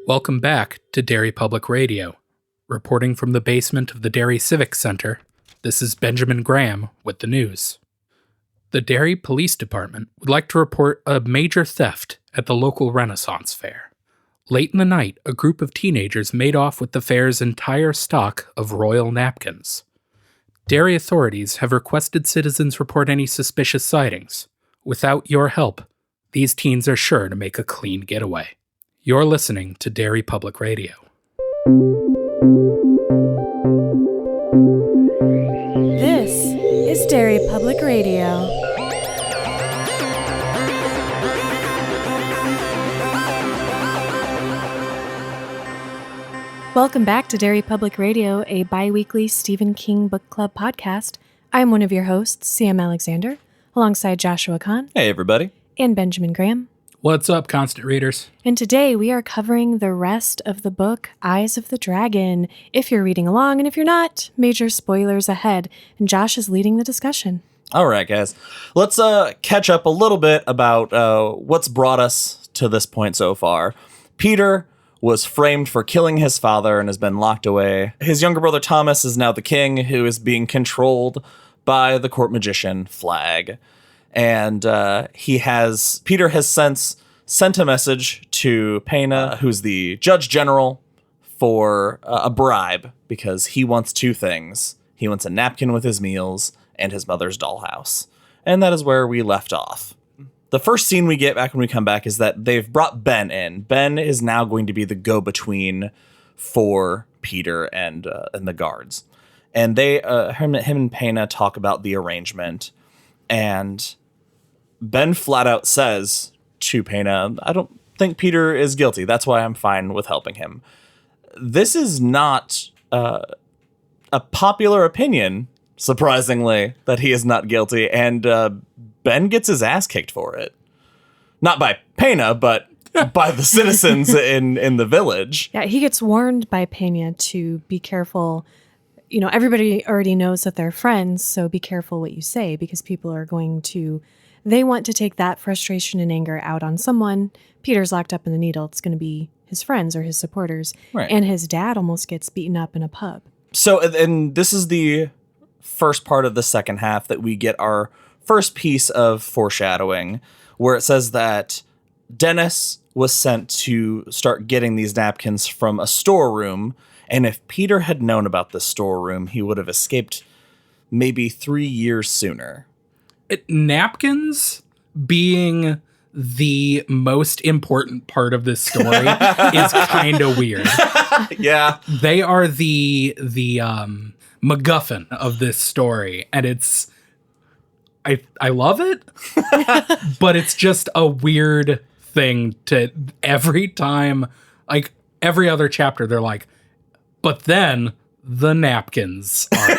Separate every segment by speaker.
Speaker 1: Welcome back to Derry Public Radio. Reporting from the basement of the Derry Civic Center, this is Benjamin Graham with the news. The Derry Police Department would like to report a major theft at the local Renaissance Fair. Late in the night, a group of teenagers made off with the fair's entire stock of royal napkins. Derry authorities have requested citizens report any suspicious sightings. Without your help, these teens are sure to make a clean getaway. You're listening to Derry Public Radio.
Speaker 2: This is Derry Public Radio. Welcome back to Derry Public Radio, a bi-weekly Stephen King book club podcast. I'm one of your hosts, Sam Alexander, alongside Joshua Kahn.
Speaker 3: Hey, everybody.
Speaker 2: And Benjamin Graham.
Speaker 1: What's up, constant readers?
Speaker 2: And today we are covering the rest of the book, Eyes of the Dragon. If you're reading along, and if you're not, major spoilers ahead. And Josh is leading the discussion.
Speaker 3: All right, guys. Let's catch up a little bit about what's brought us to this point so far. Peter was framed for killing his father and has been locked away. His younger brother Thomas is now the king, who is being controlled by the court magician Flag. And Peter has since sent a message to Pena, who's the judge general, for a bribe, because he wants two things. He wants a napkin with his meals and his mother's dollhouse. And that is where we left off. The first scene we get back when we come back is that they've brought Ben in. Ben is now going to be the go-between for Peter and the guards. And him and Pena talk about the arrangement. And Ben flat out says to Pena, I don't think Peter is guilty. That's why I'm fine with helping him. This is not a popular opinion, surprisingly, that he is not guilty. And Ben gets his ass kicked for it. Not by Pena, but by the citizens in the village.
Speaker 2: Yeah, he gets warned by Pena to be careful. You know, everybody already knows that they're friends, so be careful what you say, because people are going to... They want to take that frustration and anger out on someone. Peter's locked up in the Needle. It's going to be his friends or his supporters.
Speaker 3: Right.
Speaker 2: And his dad almost gets beaten up in a pub.
Speaker 3: So, and this is the first part of the second half that we get our first piece of foreshadowing, where it says that Dennis was sent to start getting these napkins from a storeroom. And if Peter had known about the storeroom, he would have escaped maybe 3 years sooner.
Speaker 1: Napkins being the most important part of this story is kind of weird.
Speaker 3: Yeah.
Speaker 1: They are the MacGuffin of this story, and it's I love it, but it's just a weird thing to every time, like every other chapter, they're like, but then the napkins are.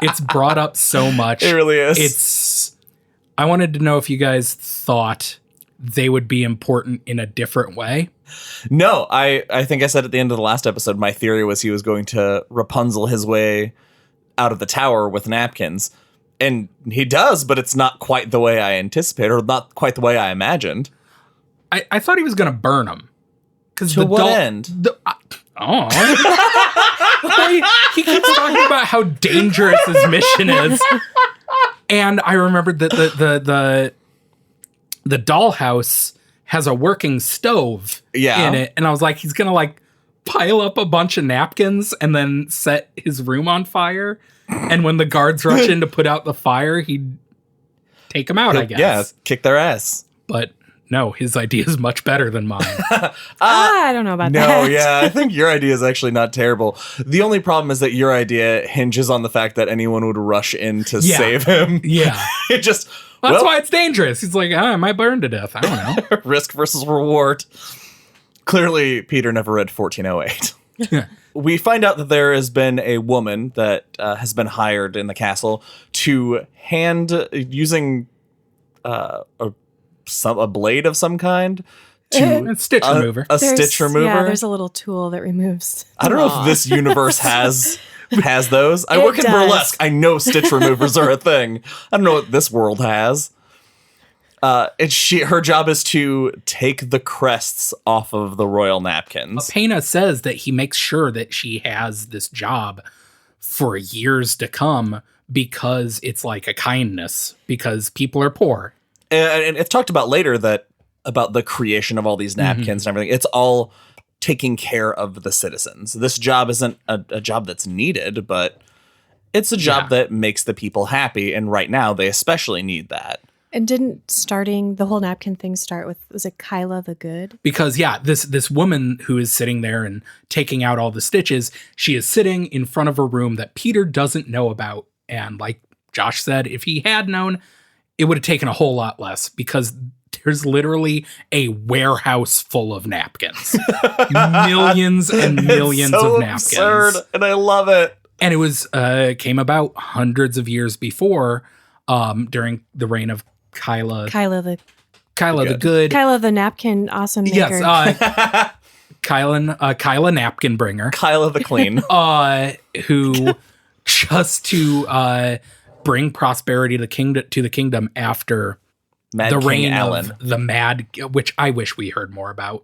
Speaker 1: It's brought up so much.
Speaker 3: It really is.
Speaker 1: I wanted to know if you guys thought they would be important in a different way.
Speaker 3: No, I think I said at the end of the last episode, my theory was he was going to Rapunzel his way out of the tower with napkins. And he does, but it's not quite the way I anticipated, or not quite the way I imagined.
Speaker 1: I thought he was going to burn them.
Speaker 3: To what end?
Speaker 1: He keeps talking about how dangerous his mission is. And I remembered that the dollhouse has a working stove in it. And I was like, he's going to like pile up a bunch of napkins and then set his room on fire. And when the guards rush in to put out the fire, he'd take them out, I guess.
Speaker 3: Yeah, kick their ass.
Speaker 1: But no, his idea is much better than mine.
Speaker 2: I don't know about that.
Speaker 3: No, yeah, I think your idea is actually not terrible. The only problem is that your idea hinges on the fact that anyone would rush in to save him.
Speaker 1: Yeah.
Speaker 3: That's
Speaker 1: why it's dangerous. He's like, I might burn to death. I don't know.
Speaker 3: Risk versus reward. Clearly, Peter never read 1408. We find out that there has been a woman that has been hired in the castle to hand, using a blade of some to
Speaker 1: a stitch remover.
Speaker 3: Stitch remover.
Speaker 2: Yeah, there's a little tool that removes.
Speaker 3: I don't know if this universe has those. I work in
Speaker 2: does.
Speaker 3: burlesque. I know stitch removers are a thing. I don't know what this world has. Her job is to take the crests off of the royal napkins.
Speaker 1: Pena says that he makes sure that she has this job for years to come because it's like a kindness, because people are poor.
Speaker 3: And it's talked about later about the creation of all these napkins and everything. It's all taking care of the citizens. This job isn't a job that's needed, but it's a job that makes the people happy. And right now they especially need that.
Speaker 2: And didn't starting the whole napkin thing start with, was it Kyla the Good?
Speaker 1: Because, this woman who is sitting there and taking out all the stitches, she is sitting in front of a room that Peter doesn't know about. And like Josh said, if he had known, it would have taken a whole lot less, because there's literally a warehouse full of napkins. Millions and millions of napkins.
Speaker 3: Absurd, and I love it.
Speaker 1: And it was came about hundreds of years before, during the reign of Kyla the Good.
Speaker 2: Kyla the Napkin Awesome Maker.
Speaker 1: Yes, Kyla Napkin Bringer.
Speaker 3: Kyla the Clean.
Speaker 1: Who just to bring prosperity to the kingdom after
Speaker 3: Mad
Speaker 1: the
Speaker 3: King
Speaker 1: reign
Speaker 3: Alan.
Speaker 1: of the Mad, which I wish we heard more about.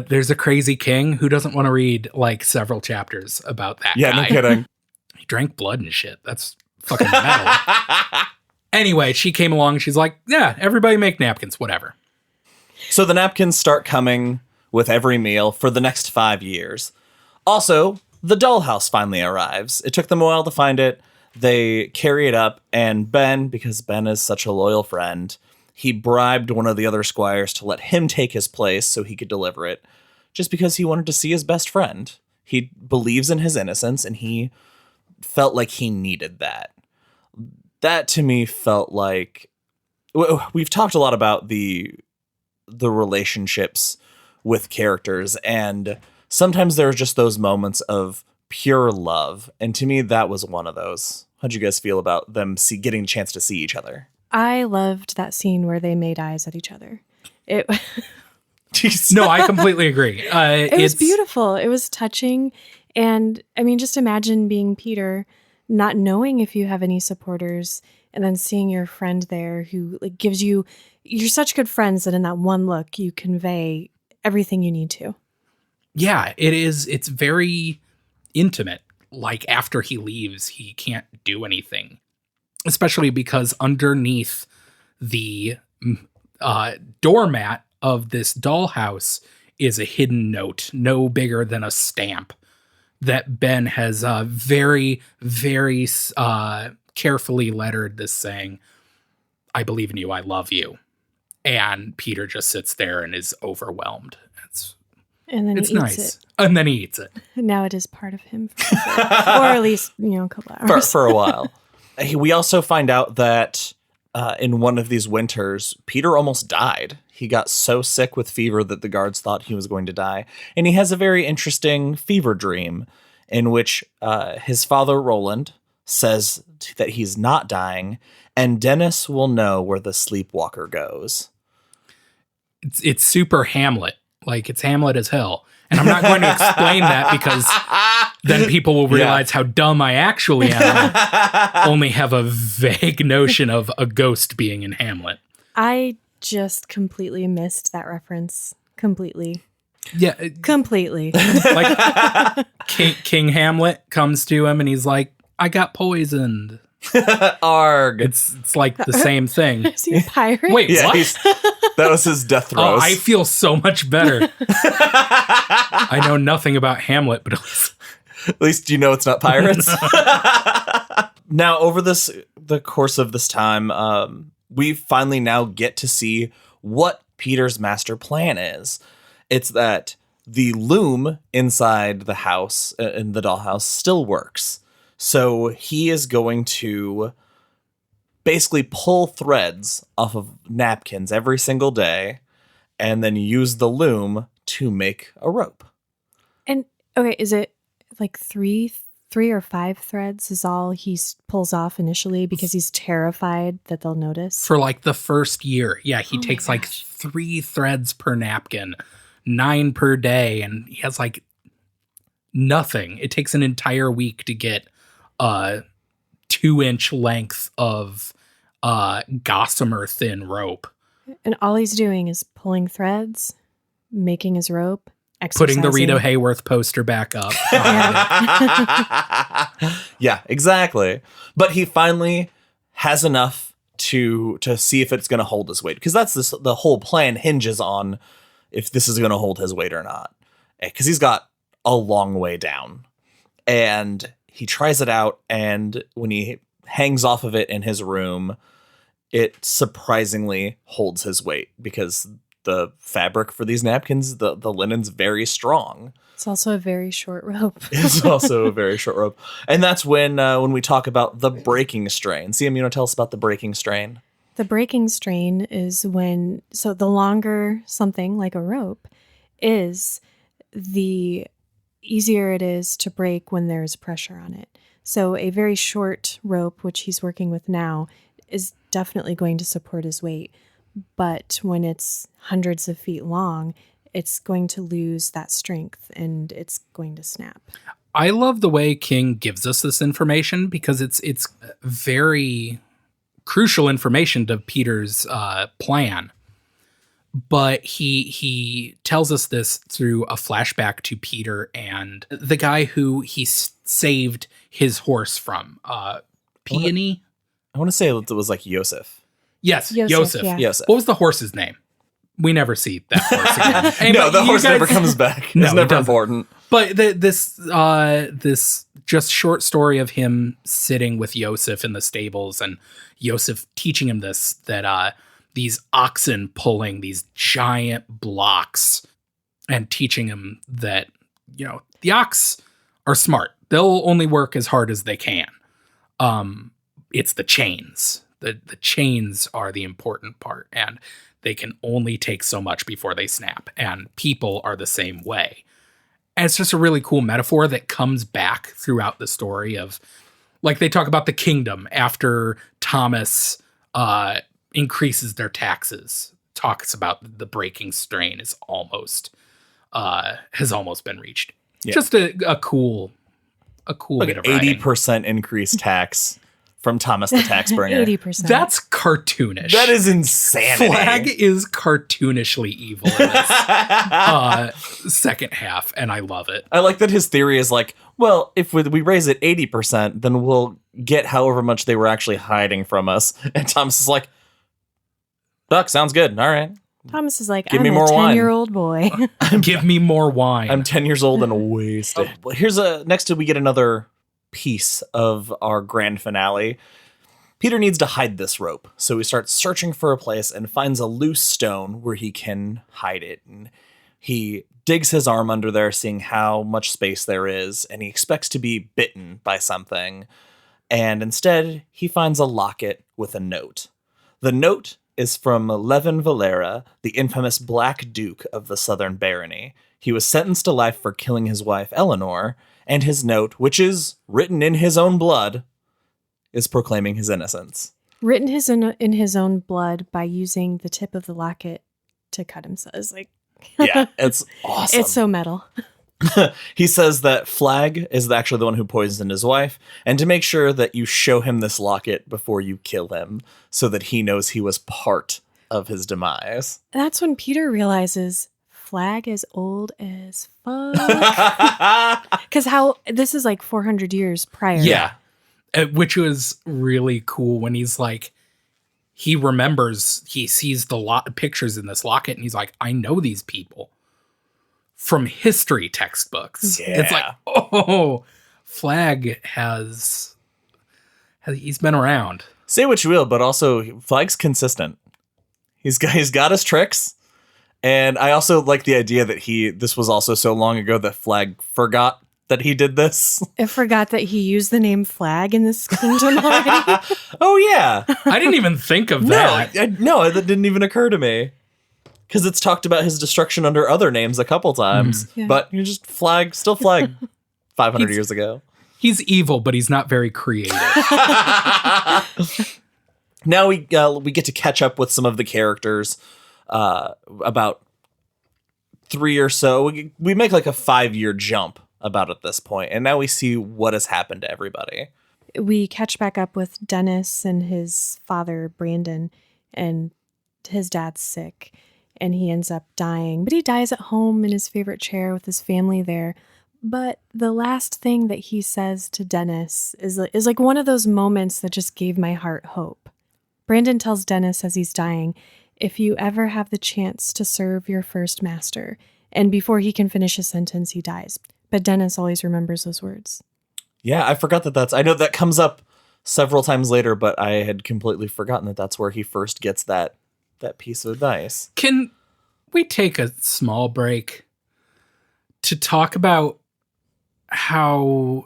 Speaker 1: There's a crazy king who doesn't want to read like several chapters about that guy.
Speaker 3: No kidding.
Speaker 1: He drank blood and shit. That's fucking metal. Anyway, she came along. She's like, yeah, everybody make napkins, whatever.
Speaker 3: So the napkins start coming with every meal for the next 5 years. Also, the dollhouse finally arrives. It took them a while to find it. They carry it up, and Ben, because Ben is such a loyal friend, he bribed one of the other squires to let him take his place so he could deliver it, just because he wanted to see his best friend. He believes in his innocence, and he felt like he needed that. That to me felt like, we've talked a lot about the relationships with characters, and sometimes there are just those moments of pure love, and to me that was one of those. How'd you guys feel about them getting a chance to see each other?
Speaker 2: I loved that scene where they made eyes at each other.
Speaker 1: No, I completely agree.
Speaker 2: It was beautiful. It was touching. And I mean, just imagine being Peter, not knowing if you have any supporters, and then seeing your friend there who like gives you, you're such good friends that in that one look you convey everything you need to.
Speaker 1: Yeah, it is. It's very intimate. Like after he leaves, he can't do anything, especially because underneath the doormat of this dollhouse is a hidden note, no bigger than a stamp, that Ben has very, very carefully lettered this saying, "I believe in you, I love you." And Peter just sits there and is overwhelmed.
Speaker 2: And then
Speaker 1: it's
Speaker 2: he eats
Speaker 1: nice.
Speaker 2: it.
Speaker 1: And then he eats it.
Speaker 2: Now it is part of him. Or at least, a couple hours.
Speaker 3: For a while. We also find out that in one of these winters, Peter almost died. He got so sick with fever that the guards thought he was going to die. And he has a very interesting fever dream in which his father, Roland, says that he's not dying, and Dennis will know where the sleepwalker goes.
Speaker 1: It's super Hamlet. Like, it's Hamlet as hell. And I'm not going to explain that because then people will realize how dumb I actually am. I only have a vague notion of a ghost being in Hamlet.
Speaker 2: I just completely missed that reference. Completely.
Speaker 1: Yeah.
Speaker 2: Completely.
Speaker 1: Like, King Hamlet comes to him and he's like, I got poisoned.
Speaker 3: Arg.
Speaker 1: It's like the same thing.
Speaker 2: Is he a pirate?
Speaker 1: Wait,
Speaker 3: Yeah,
Speaker 1: what?
Speaker 3: that was his death throes.
Speaker 1: I feel so much better. I know nothing about Hamlet, but
Speaker 3: at least you know it's not pirates. Now, over the course of this time, we finally now get to see what Peter's master plan is. It's that the loom inside the house, in the dollhouse, still works. So he is going to basically pull threads off of napkins every single day and then use the loom to make a rope.
Speaker 2: And okay, is it like three or five threads is all he pulls off initially because he's terrified that they'll notice?
Speaker 1: for like the first year, yeah, he takes like 3 threads per napkin, 9 per day, and he has like nothing. It takes an entire week to get a 2-inch length of gossamer thin rope.
Speaker 2: And all he's doing is pulling threads, making his rope,
Speaker 1: Putting the Rita
Speaker 2: exercising.
Speaker 1: Hayworth poster back up.
Speaker 3: Yeah, exactly. But he finally has enough to see if it's going to hold his weight, because the whole plan hinges on if this is going to hold his weight or not, because he's got a long way down. And he tries it out, and when he hangs off of it in his room, it surprisingly holds his weight, because the fabric for these napkins, the linen's very strong.
Speaker 2: It's also a very short rope.
Speaker 3: It's also a very short rope. And that's when we talk about the breaking strain. Siam, you want to tell us about the breaking strain?
Speaker 2: The breaking strain is so the longer something like a rope is, the easier it is to break when there's pressure on it. So a very short rope, which he's working with now, is definitely going to support his weight. But when it's hundreds of feet long, it's going to lose that strength and it's going to snap.
Speaker 1: I love the way King gives us this information, because it's very crucial information to Peter's plan. But he tells us this through a flashback to Peter and the guy who he saved his horse from. Peony?
Speaker 3: I want to say it was like Yosef.
Speaker 1: Yes,
Speaker 2: Yosef,
Speaker 1: Yosef.
Speaker 2: yeah.
Speaker 3: Yosef.
Speaker 1: What was the horse's name? We never see that horse again. Hey,
Speaker 3: No,
Speaker 1: but
Speaker 3: the
Speaker 1: you
Speaker 3: horse
Speaker 1: guys-
Speaker 3: never comes back.
Speaker 1: No,
Speaker 3: It's
Speaker 1: it
Speaker 3: never
Speaker 1: doesn't.
Speaker 3: important.
Speaker 1: But this just short story of him sitting with Yosef in the stables, and Yosef teaching him that these oxen pulling these giant blocks, and teaching him that, the ox are smart. They'll only work as hard as they can. It's the chains. The chains are the important part, and they can only take so much before they snap. And people are the same way. And it's just a really cool metaphor that comes back throughout the story of, like, they talk about the kingdom after Thomas increases their taxes, talks about the breaking strain has almost been reached.
Speaker 3: Yeah.
Speaker 1: Just a cool
Speaker 3: Like
Speaker 1: bit
Speaker 3: an
Speaker 1: of writing.
Speaker 3: 80% increased tax from Thomas the Tax Bringer.
Speaker 2: 80%.
Speaker 1: That's cartoonish.
Speaker 3: That is insanity.
Speaker 1: Flag is cartoonishly evil in this second half, and I love it.
Speaker 3: I like that his theory is like, well, if we raise it 80%, then we'll get however much they were actually hiding from us. And Thomas is like, Duck, sounds good. All right.
Speaker 2: Thomas is like,
Speaker 3: Give
Speaker 2: I'm
Speaker 3: me
Speaker 2: a
Speaker 3: more wine.
Speaker 2: 10-year-old boy.
Speaker 1: Give me more wine.
Speaker 3: I'm 10 years old and wasted. Next we get another piece of our grand finale. Peter needs to hide this rope. So he starts searching for a place and finds a loose stone where he can hide it. And he digs his arm under there, seeing how much space there is, and he expects to be bitten by something. And instead, he finds a locket with a note. The note is from Levin Valera, the infamous Black Duke of the Southern Barony. He was sentenced to life for killing his wife, Eleanor, and his note, which is written in his own blood, is proclaiming his innocence.
Speaker 2: Written in his own blood by using the tip of the locket to cut himself. It's like,
Speaker 3: Yeah, it's awesome.
Speaker 2: it's so metal.
Speaker 3: He says that Flag is actually the one who poisoned his wife, and to make sure that you show him this locket before you kill him, so that he knows he was part of his demise.
Speaker 2: That's when Peter realizes Flag is old as fuck. Because this is like 400 years prior.
Speaker 1: Yeah. Which was really cool when he's like, he remembers, he sees the pictures in this locket, and he's like, I know these people from history textbooks.
Speaker 3: Yeah.
Speaker 1: It's like, oh, Flag he's been around.
Speaker 3: Say what you will, but also Flag's consistent. He's got his tricks. And I also like the idea that this was also so long ago that Flag forgot that he did this.
Speaker 2: I forgot that he used the name Flag in this kingdom already.
Speaker 3: Oh, yeah.
Speaker 1: I didn't even think of that.
Speaker 3: No, that didn't even occur to me. Because it's talked about his destruction under other names a couple times.
Speaker 2: Yeah.
Speaker 3: But you're just still Flag 500 years ago.
Speaker 1: He's evil, but he's not very creative.
Speaker 3: Now we get to catch up with some of the characters. About 3 or so. We make like a 5-year jump about at this point, and now we see what has happened to everybody.
Speaker 2: we catch back up with Dennis and his father, Brandon, and his dad's sick and he ends up dying. But he dies at home in his favorite chair with his family there. But the last thing that he says to Dennis is like one of those moments that just gave my heart hope. Brandon tells Dennis as he's dying, if you ever have the chance to serve your first master, and before he can finish his sentence, he dies. But Dennis always remembers those words.
Speaker 3: Yeah, I forgot that I know that comes up several times later, but I had completely forgotten that that's where he first gets that piece of advice.
Speaker 1: Can we take a small break to talk about how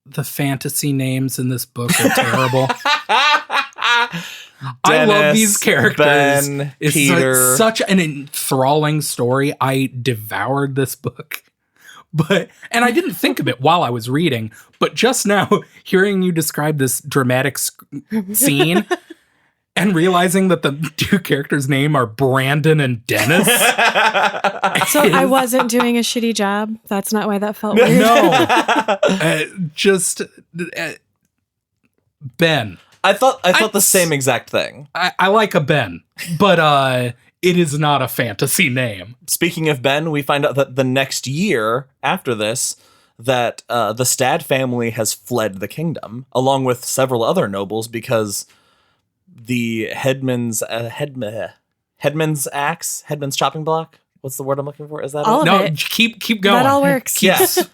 Speaker 1: the fantasy names in this book are terrible? I love these characters.
Speaker 3: Ben,
Speaker 1: it's
Speaker 3: Peter.
Speaker 1: such an enthralling story. I devoured this book. And I didn't think of it while I was reading, but just now hearing you describe this dramatic scene and realizing that the two characters' name are Brandon and Dennis.
Speaker 2: So I wasn't doing a shitty job. That's not why that felt weird.
Speaker 1: No, Ben.
Speaker 3: I thought the same exact thing.
Speaker 1: I like a Ben, but it is not a fantasy name.
Speaker 3: Speaking of Ben, we find out that the next year after this, that the Stad family has fled the kingdom, along with several other nobles, because the headman's axe, headman's chopping block. What's the word I'm looking for? Is that
Speaker 2: all
Speaker 3: it?
Speaker 2: of
Speaker 1: No,
Speaker 2: it?
Speaker 1: keep going.
Speaker 2: That all works.
Speaker 3: Yes.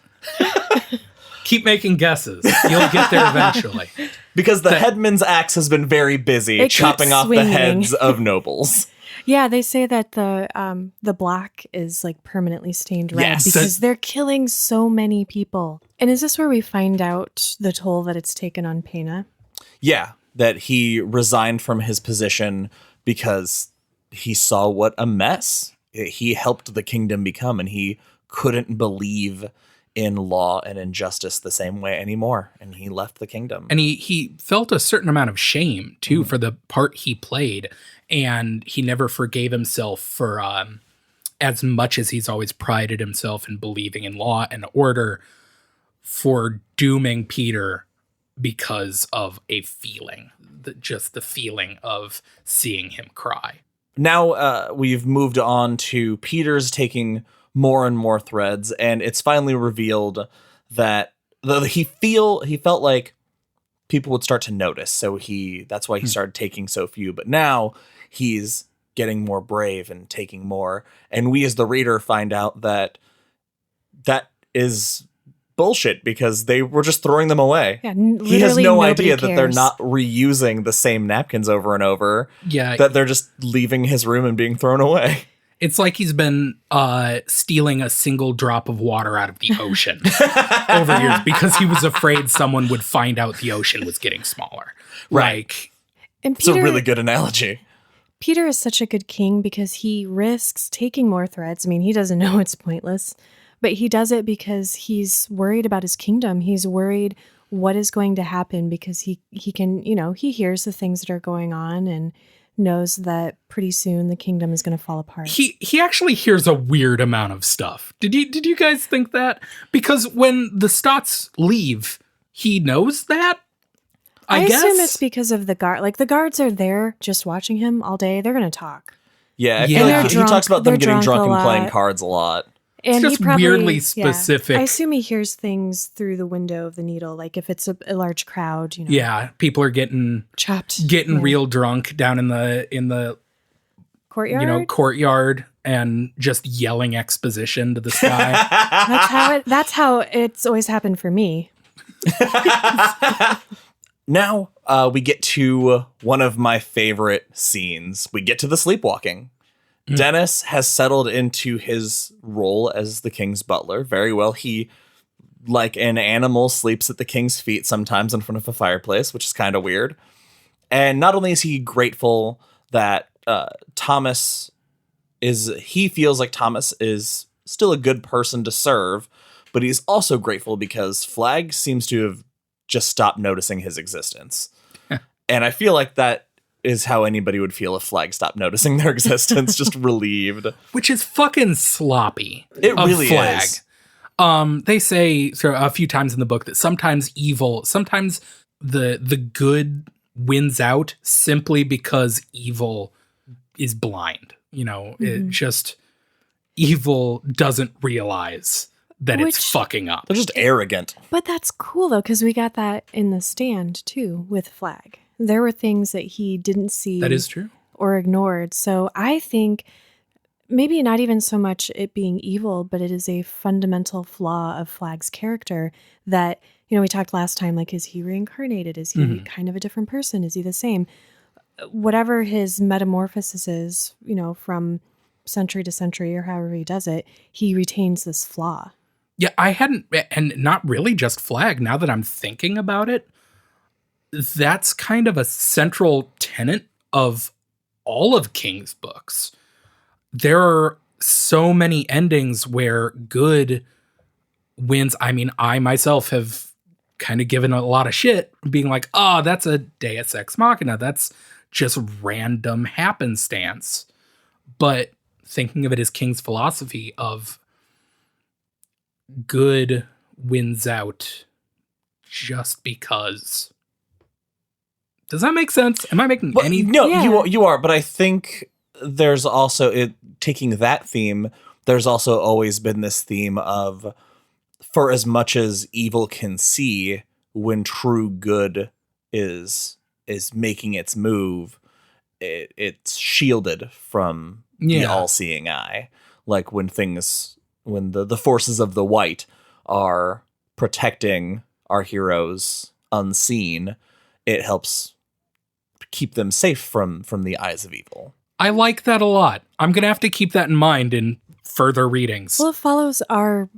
Speaker 1: Keep making guesses. You'll get there eventually.
Speaker 3: Because the headman's axe has been very busy
Speaker 2: It
Speaker 3: chopping
Speaker 2: keeps
Speaker 3: off the
Speaker 2: swinging.
Speaker 3: heads of nobles.
Speaker 2: Yeah, they say that the black is like permanently stained red
Speaker 3: Yes.
Speaker 2: because they're killing so many people. And is this where we find out the toll that it's taken on Pena?
Speaker 3: Yeah, that he resigned from his position because he saw what a mess he helped the kingdom become, and he couldn't believe in law and injustice the same way anymore, and he left the kingdom.
Speaker 1: And he felt a certain amount of shame, too, for the part he played, and he never forgave himself for, as much as he's always prided himself in believing in law and order, for dooming Peter because of a feeling, just the feeling of seeing him cry.
Speaker 3: Now we've moved on to Peter's taking more and more threads, and it's finally revealed that he felt like people would start to notice, so that's why he started taking so few. But now he's getting more brave and taking more, and we as the reader find out that is bullshit because they were just throwing them away.
Speaker 2: Yeah,
Speaker 3: he has no idea that they're
Speaker 2: cares.
Speaker 3: not reusing the same napkins over and over.
Speaker 1: Yeah.
Speaker 3: That they're just leaving his room and being thrown away.
Speaker 1: It's like he's been stealing a single drop of water out of the ocean over years because he was afraid someone would find out the ocean was getting smaller.
Speaker 3: Right.
Speaker 2: And
Speaker 3: It's a really good analogy.
Speaker 2: Peter is such a good king because he risks taking more threads. I mean, he doesn't know it's pointless, but he does it because he's worried about his kingdom. He's worried what is going to happen because he can, he hears the things that are going on and knows that pretty soon the kingdom is going to fall apart.
Speaker 1: He actually hears a weird amount of stuff. Did you guys think that? Because when the Stotts leave, he knows that? I guess
Speaker 2: assume it's because of the guard. Like the guards are there just watching him all day. They're going to talk.
Speaker 3: Yeah, I
Speaker 1: Yeah.
Speaker 3: feel
Speaker 1: And
Speaker 3: like he
Speaker 2: they're
Speaker 3: talks about them
Speaker 2: drunk-
Speaker 3: getting
Speaker 2: they're
Speaker 3: drunk
Speaker 2: drunk
Speaker 3: and
Speaker 2: a
Speaker 3: playing
Speaker 2: lot.
Speaker 3: cards a lot.
Speaker 2: And
Speaker 1: just
Speaker 2: he probably,
Speaker 1: weirdly
Speaker 2: yeah.
Speaker 1: specific.
Speaker 2: I assume he hears things through the window of the needle. Like if it's a large crowd,
Speaker 1: Yeah, people are getting
Speaker 2: chopped,
Speaker 1: real drunk down in the
Speaker 2: courtyard.
Speaker 1: courtyard and just yelling exposition to the sky.
Speaker 2: That's how it's always happened for me.
Speaker 3: Now we get to one of my favorite scenes. We get to the sleepwalking. Dennis has settled into his role as the king's butler very well. He, like an animal, sleeps at the king's feet sometimes in front of a fireplace, which is kind of weird. And not only is he grateful that he feels like Thomas is still a good person to serve, but he's also grateful because Flag seems to have just stopped noticing his existence. And I feel like that is how anybody would feel if Flag stopped noticing their existence, just relieved.
Speaker 1: Which is fucking sloppy.
Speaker 3: It
Speaker 1: of
Speaker 3: really
Speaker 1: Flag.
Speaker 3: is.
Speaker 1: They say a few times in the book that sometimes the good wins out simply because evil is blind. It just evil doesn't realize that it's fucking up.
Speaker 3: They're just arrogant.
Speaker 2: But that's cool though, because we got that in The Stand too with Flag. There were things that he didn't see.
Speaker 1: That is true.
Speaker 2: Or ignored. So I think maybe not even so much it being evil, but it is a fundamental flaw of Flag's character that, we talked last time, like, is he reincarnated? Is he kind of a different person? Is he the same? Whatever his metamorphosis is, from century to century or however he does it, he retains this flaw.
Speaker 1: Yeah, I hadn't, and not really just Flag. Now that I'm thinking about it, that's kind of a central tenet of all of King's books. There are so many endings where good wins. I mean, I myself have kind of given a lot of shit, being like, oh, that's a Deus Ex Machina. That's just random happenstance. But thinking of it as King's philosophy of good wins out just because. Does that make sense? Am I making any?
Speaker 3: No, you are. But I think there's also, taking that theme, there's also always been this theme of, for as much as evil can see, when true good is making its move, it's shielded from the all-seeing eye. Like when the forces of the white are protecting our heroes unseen, it helps keep them safe from the eyes of evil.
Speaker 1: I like that a lot. I'm going to have to keep that in mind in further readings.
Speaker 2: Well, it follows our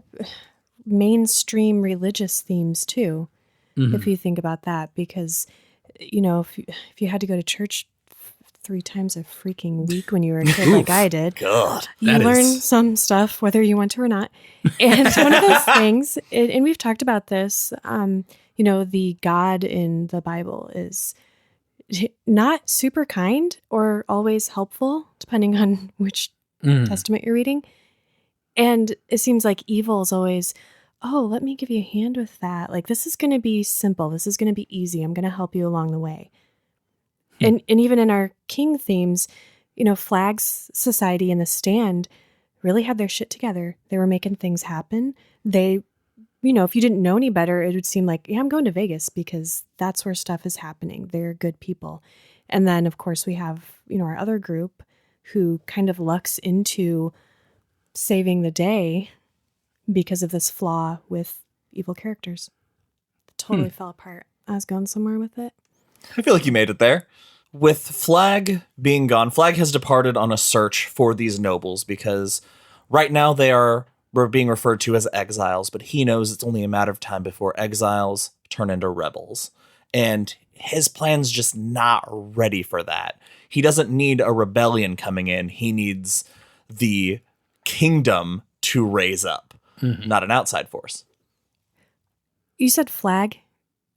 Speaker 2: mainstream religious themes too, if you think about that, because, if you had to go to church 3 times a freaking week when you were a kid, like I did,
Speaker 3: God,
Speaker 2: you learn some stuff, whether you want to or not. And one of those things, and we've talked about this, the God in the Bible is not super kind or always helpful, depending on which testament you're reading. And it seems like evil is always, oh, let me give you a hand with that. Like, this is going to be simple. This is going to be easy. I'm going to help you along the way. And even in our King themes, Flag's society and The Stand really had their shit together. They were making things happen. They, if you didn't know any better, it would seem like, yeah, I'm going to Vegas because that's where stuff is happening. They're good people. And then, of course, we have, our other group who kind of lucks into saving the day because of this flaw with evil characters. It totally fell apart. I was going somewhere with it.
Speaker 3: I feel like you made it there. With Flag being gone, Flag has departed on a search for these nobles because right now we're being referred to as exiles, but he knows it's only a matter of time before exiles turn into rebels. And his plan's just not ready for that. He doesn't need a rebellion coming in. He needs the kingdom to raise up, not an outside force.
Speaker 2: You said Flag?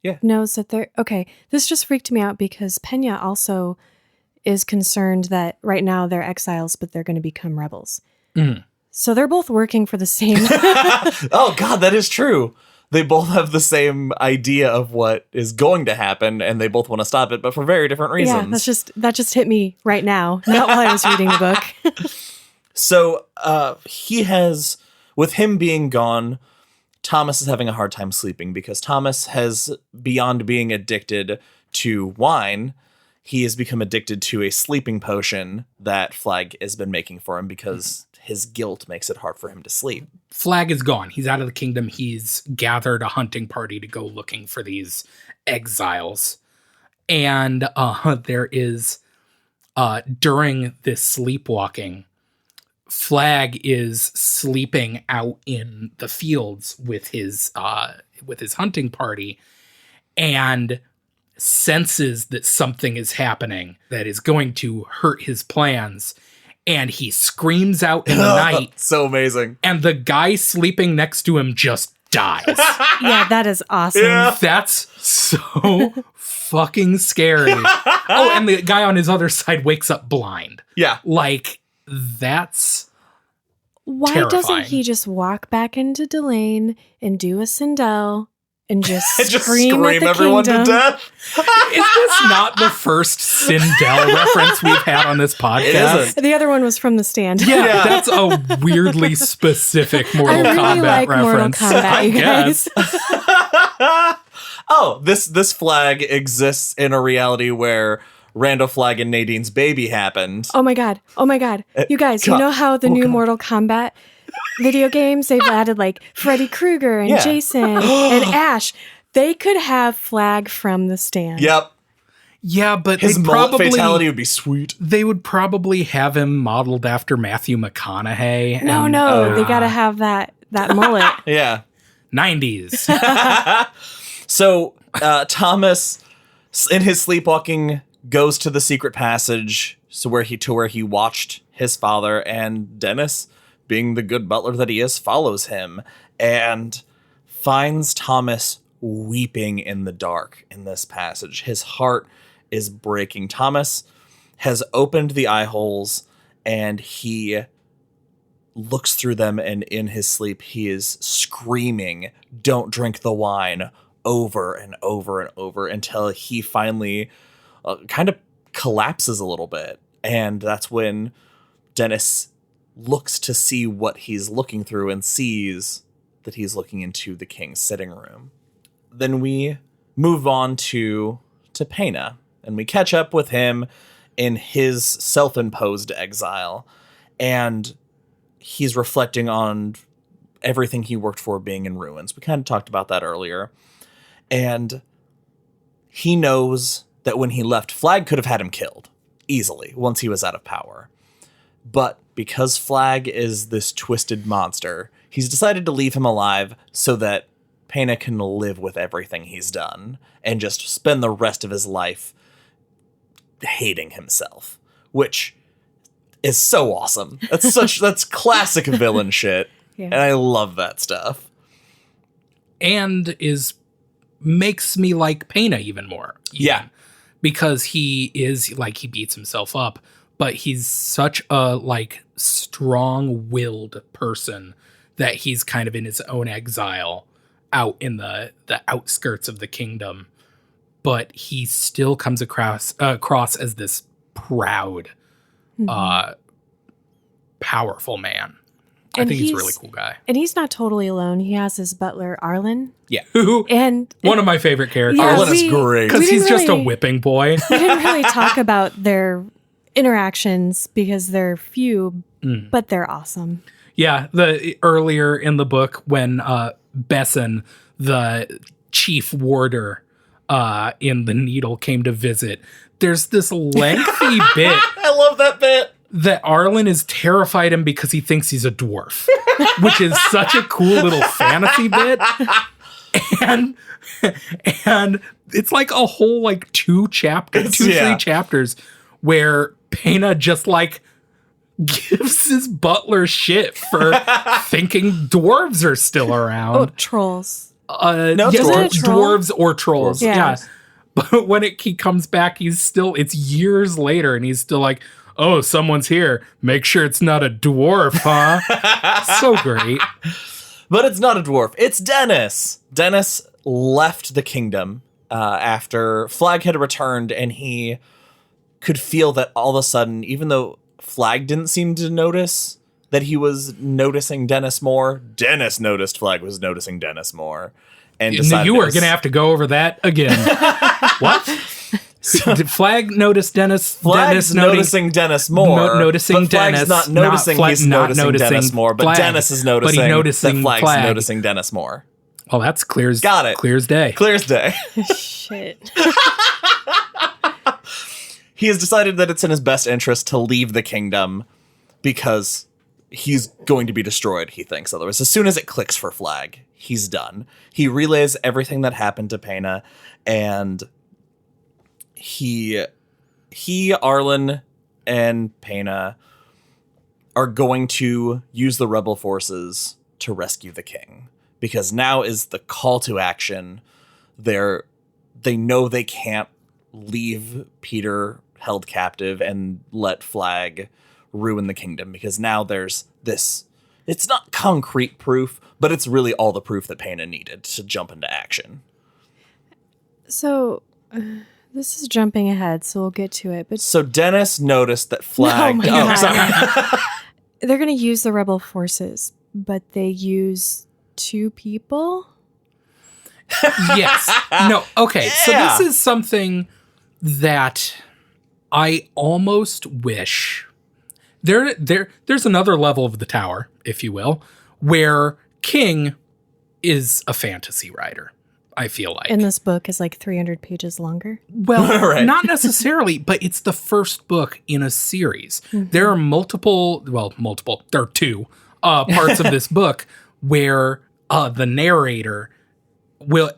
Speaker 3: Yeah.
Speaker 2: Knows that they're okay. This just freaked me out because Pena also is concerned that right now they're exiles, but they're going to become rebels. So they're both working for the same.
Speaker 3: Oh God, that is true. They both have the same idea of what is going to happen, and they both want to stop it, but for very different reasons.
Speaker 2: Yeah, that just hit me right now, not while I was reading the book.
Speaker 3: So he has, with him being gone, Thomas is having a hard time sleeping because Thomas has, beyond being addicted to wine, he has become addicted to a sleeping potion that Flag has been making for him because his guilt makes it hard for him to sleep.
Speaker 1: Flag is gone. He's out of the kingdom. He's gathered a hunting party to go looking for these exiles. And there is, during this sleepwalking, Flag is sleeping out in the fields with his hunting party and senses that something is happening that is going to hurt his plans. And he screams out in the night.
Speaker 3: So amazing.
Speaker 1: And the guy sleeping next to him just dies.
Speaker 2: Yeah, that is awesome.
Speaker 3: Yeah.
Speaker 1: That's so fucking scary. Oh, and the guy on his other side wakes up blind.
Speaker 3: Yeah.
Speaker 1: Like, that's
Speaker 2: Why
Speaker 1: terrifying.
Speaker 2: doesn't he just walk back into Delain and do a Sindel and just
Speaker 3: Just
Speaker 2: scream at the
Speaker 3: everyone
Speaker 2: kingdom.
Speaker 3: to death.
Speaker 1: Is this not the first Sindel reference we've had on this podcast?
Speaker 3: It isn't.
Speaker 2: The other one was from The Stand.
Speaker 1: Yeah, that's a weirdly specific Mortal
Speaker 2: I really
Speaker 1: Kombat
Speaker 2: like Mortal
Speaker 1: reference.
Speaker 2: Kombat, you guys.
Speaker 3: Oh, this flag exists in a reality where Randall Flagg and Nadine's baby happened.
Speaker 2: Oh my god. You guys, you know how the new Mortal Kombat video games, they've added like Freddy Krueger and
Speaker 3: Yeah.
Speaker 2: Jason and Ash. They could have Flag from The Stand.
Speaker 3: Yep.
Speaker 1: Yeah, but
Speaker 3: His
Speaker 1: they'd
Speaker 3: mullet
Speaker 1: probably,
Speaker 3: fatality would be sweet.
Speaker 1: they would probably have him modeled after Matthew McConaughey.
Speaker 2: No,
Speaker 1: and,
Speaker 2: they gotta have that mullet.
Speaker 3: Yeah.
Speaker 1: 90s.
Speaker 3: So Thomas, in his sleepwalking, goes to the secret passage, where he watched his father, and Dennis, being the good butler that he is, follows him and finds Thomas weeping in the dark in this passage. His heart is breaking. Thomas has opened the eye holes and he looks through them, and in his sleep he is screaming, "Don't drink the wine," over and over and over, until he finally kind of collapses a little bit. And that's when Dennis looks to see what he's looking through and sees that he's looking into the king's sitting room. Then we move on to Pena, and we catch up with him in his self-imposed exile, and he's reflecting on everything he worked for being in ruins. We kind of talked about that earlier. And he knows that when he left, Flagg could have had him killed easily once he was out of power. But because Flagg is this twisted monster, he's decided to leave him alive so that Pena can live with everything he's done and just spend the rest of his life hating himself, which is so awesome. That's classic villain shit.
Speaker 2: Yeah.
Speaker 3: And I love that stuff.
Speaker 1: And makes me like Pena even more.
Speaker 3: Yeah.
Speaker 1: Because he is, like, he beats himself up, but he's such a, like, strong-willed person that he's kind of in his own exile out in the outskirts of the kingdom. But he still comes across as this proud, powerful man. I think he's a really cool guy.
Speaker 2: And he's not totally alone. He has his butler, Arlen.
Speaker 3: Yeah.
Speaker 2: And
Speaker 1: One of my favorite characters.
Speaker 2: Yeah,
Speaker 3: Arlen is great.
Speaker 1: Because
Speaker 2: we
Speaker 1: he's
Speaker 2: didn't
Speaker 1: just a
Speaker 2: really-
Speaker 1: whipping boy.
Speaker 2: we didn't really talk about their interactions because they're few, but they're awesome.
Speaker 1: Yeah, earlier in the book when Besson, the chief warder in the Needle, came to visit, there's this lengthy bit
Speaker 3: I love that bit.
Speaker 1: that Arlen is terrified him because he thinks he's a dwarf, which is such a cool little fantasy bit. And it's like a whole like 3 chapters where Pena just like gives his butler shit for thinking dwarves are still around.
Speaker 2: Oh, trolls.
Speaker 3: No,
Speaker 1: Yeah,
Speaker 2: Isn't it a troll?
Speaker 1: dwarves or trolls.
Speaker 2: Yeah.
Speaker 1: Yeah. But when he comes back, it's years later and he's still like, "Oh, someone's here. Make sure it's not a dwarf, huh?" So great.
Speaker 3: But it's not a dwarf. It's Dennis. Dennis left the kingdom after Flagg had returned, and he could feel that all of a sudden, even though Flagg didn't seem to notice that he was noticing Dennis more, Dennis noticed Flagg was noticing Dennis more. And decided
Speaker 1: You were going to have to go over that again. What? Did Flagg notice Dennis?
Speaker 3: Flagg's noticing Dennis more.
Speaker 1: Noticing
Speaker 3: but Flagg's
Speaker 1: Dennis.
Speaker 3: not noticing he's
Speaker 1: not
Speaker 3: noticing Dennis more. But
Speaker 1: Flag,
Speaker 3: Dennis is noticing,
Speaker 1: but he's noticing
Speaker 3: that Flagg's
Speaker 1: Flag.
Speaker 3: noticing Dennis more.
Speaker 1: Oh, that's clear as,
Speaker 3: Got it.
Speaker 1: Clear as day.
Speaker 3: Clear as day.
Speaker 2: Shit.
Speaker 3: He has decided that it's in his best interest to leave the kingdom because he's going to be destroyed, he thinks. Otherwise, as soon as it clicks for Flagg, he's done. He relays everything that happened to Pena, and he, Arlen, and Pena are going to use the rebel forces to rescue the king. Because now is the call to action. They know they can't leave Peter held captive and let Flagg ruin the kingdom, because now there's this It's not concrete proof, but it's really all the proof that Pena needed to jump into action.
Speaker 2: So, this is jumping ahead, so we'll get to it. But
Speaker 3: so Dennis noticed that Flag...
Speaker 2: Oh, my God.
Speaker 3: Sorry.
Speaker 2: They're going to use the rebel forces, but they use 2 people?
Speaker 1: Yes. No, okay. So this is something that I almost wish... There's another level of the tower, if you will, where King is a fantasy writer, I feel like.
Speaker 2: And this book is like 300 pages longer?
Speaker 1: Well,
Speaker 3: Right.
Speaker 1: not necessarily, but it's the first book in a series.
Speaker 2: Mm-hmm.
Speaker 1: There are multiple, there are 2 parts of this book where the narrator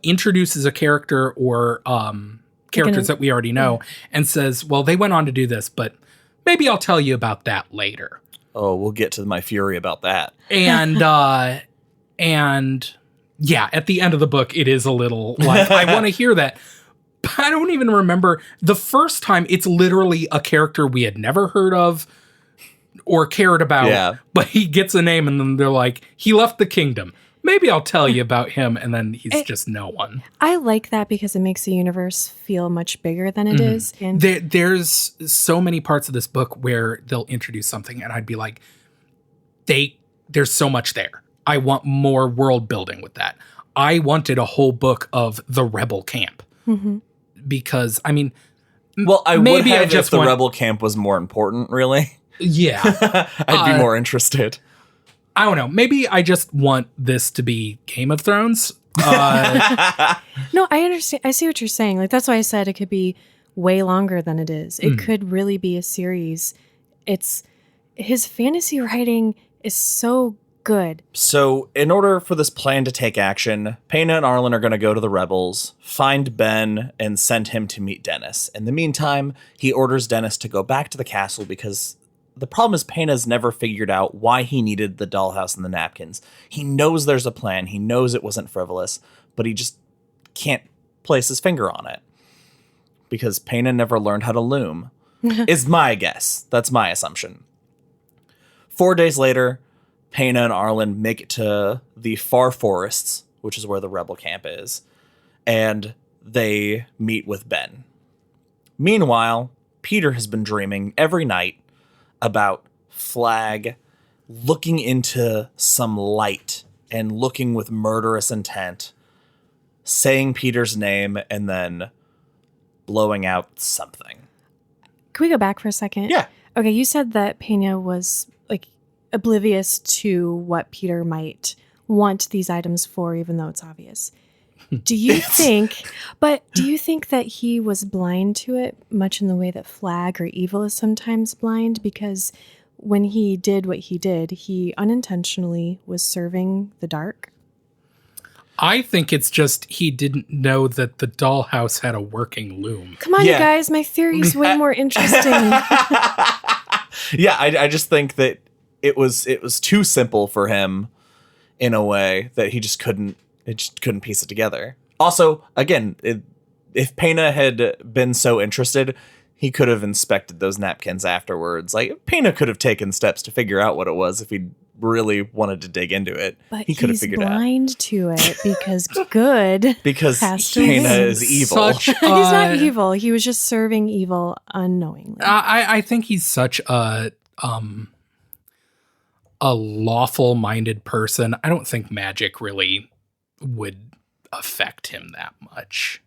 Speaker 1: introduces a character or characters that we already know and says, well, they went on to do this, but maybe I'll tell you about that later.
Speaker 3: Oh, we'll get to my fury about that.
Speaker 1: And yeah, at the end of the book, it is a little like, I want to hear that. But I don't even remember the first time. It's literally a character we had never heard of or cared about.
Speaker 3: Yeah.
Speaker 1: But he gets a name and then they're like, he left the kingdom. Maybe I'll tell you about him. And then he's just no one.
Speaker 2: I like that because it makes the universe feel much bigger than it is. And
Speaker 1: There's so many parts of this book where they'll introduce something and I'd be like, there's so much there. I want more world building with that. I wanted a whole book of the rebel camp because, I mean,
Speaker 3: Well, I
Speaker 1: maybe
Speaker 3: would have
Speaker 1: I just
Speaker 3: if the
Speaker 1: want-
Speaker 3: rebel camp was more important, really.
Speaker 1: yeah,
Speaker 3: I'd be more interested.
Speaker 1: I don't know. Maybe I just want this to be Game of Thrones.
Speaker 2: no, I understand. I see what you're saying. Like, that's why I said it could be way longer than it is. It could really be a series. His fantasy writing is so good.
Speaker 3: So, in order for this plan to take action, Pena and Arlen are going to go to the rebels, find Ben, and send him to meet Dennis. In the meantime, he orders Dennis to go back to the castle because the problem is Pena's never figured out why he needed the dollhouse and the napkins. He knows there's a plan. He knows it wasn't frivolous, but he just can't place his finger on it because Pena never learned how to loom, is my guess. That's my assumption. 4 days later, Pena and Arlen make it to the far forests, which is where the rebel camp is, and they meet with Ben. Meanwhile, Peter has been dreaming every night about Flag looking into some light and looking with murderous intent, saying Peter's name, and then blowing out something.
Speaker 2: Can we go back for a second?
Speaker 3: Yeah.
Speaker 2: Okay, you said that Pena was like oblivious to what Peter might want these items for, even though it's obvious. Do you think that he was blind to it, much in the way that Flag or Evil is sometimes blind? Because when he did what he did, he unintentionally was serving the dark.
Speaker 1: I think it's just he didn't know that the dollhouse had a working loom.
Speaker 2: Come on,
Speaker 3: Yeah.
Speaker 2: you guys, my theory's way more interesting.
Speaker 3: Yeah, I just think that it was too simple for him in a way that he just couldn't piece it together. Also, again, if Pena had been so interested, he could have inspected those napkins afterwards. Like, Pena could have taken steps to figure out what it was if he really wanted to dig into it.
Speaker 2: But
Speaker 3: he could have
Speaker 2: he's
Speaker 3: figured out.
Speaker 2: blind to it because good
Speaker 3: Because
Speaker 2: has to
Speaker 3: Pena
Speaker 2: win.
Speaker 3: is evil.
Speaker 1: Such
Speaker 2: He's not evil. He was just serving evil unknowingly.
Speaker 1: I think he's such a lawful-minded person. I don't think magic really would affect him that much.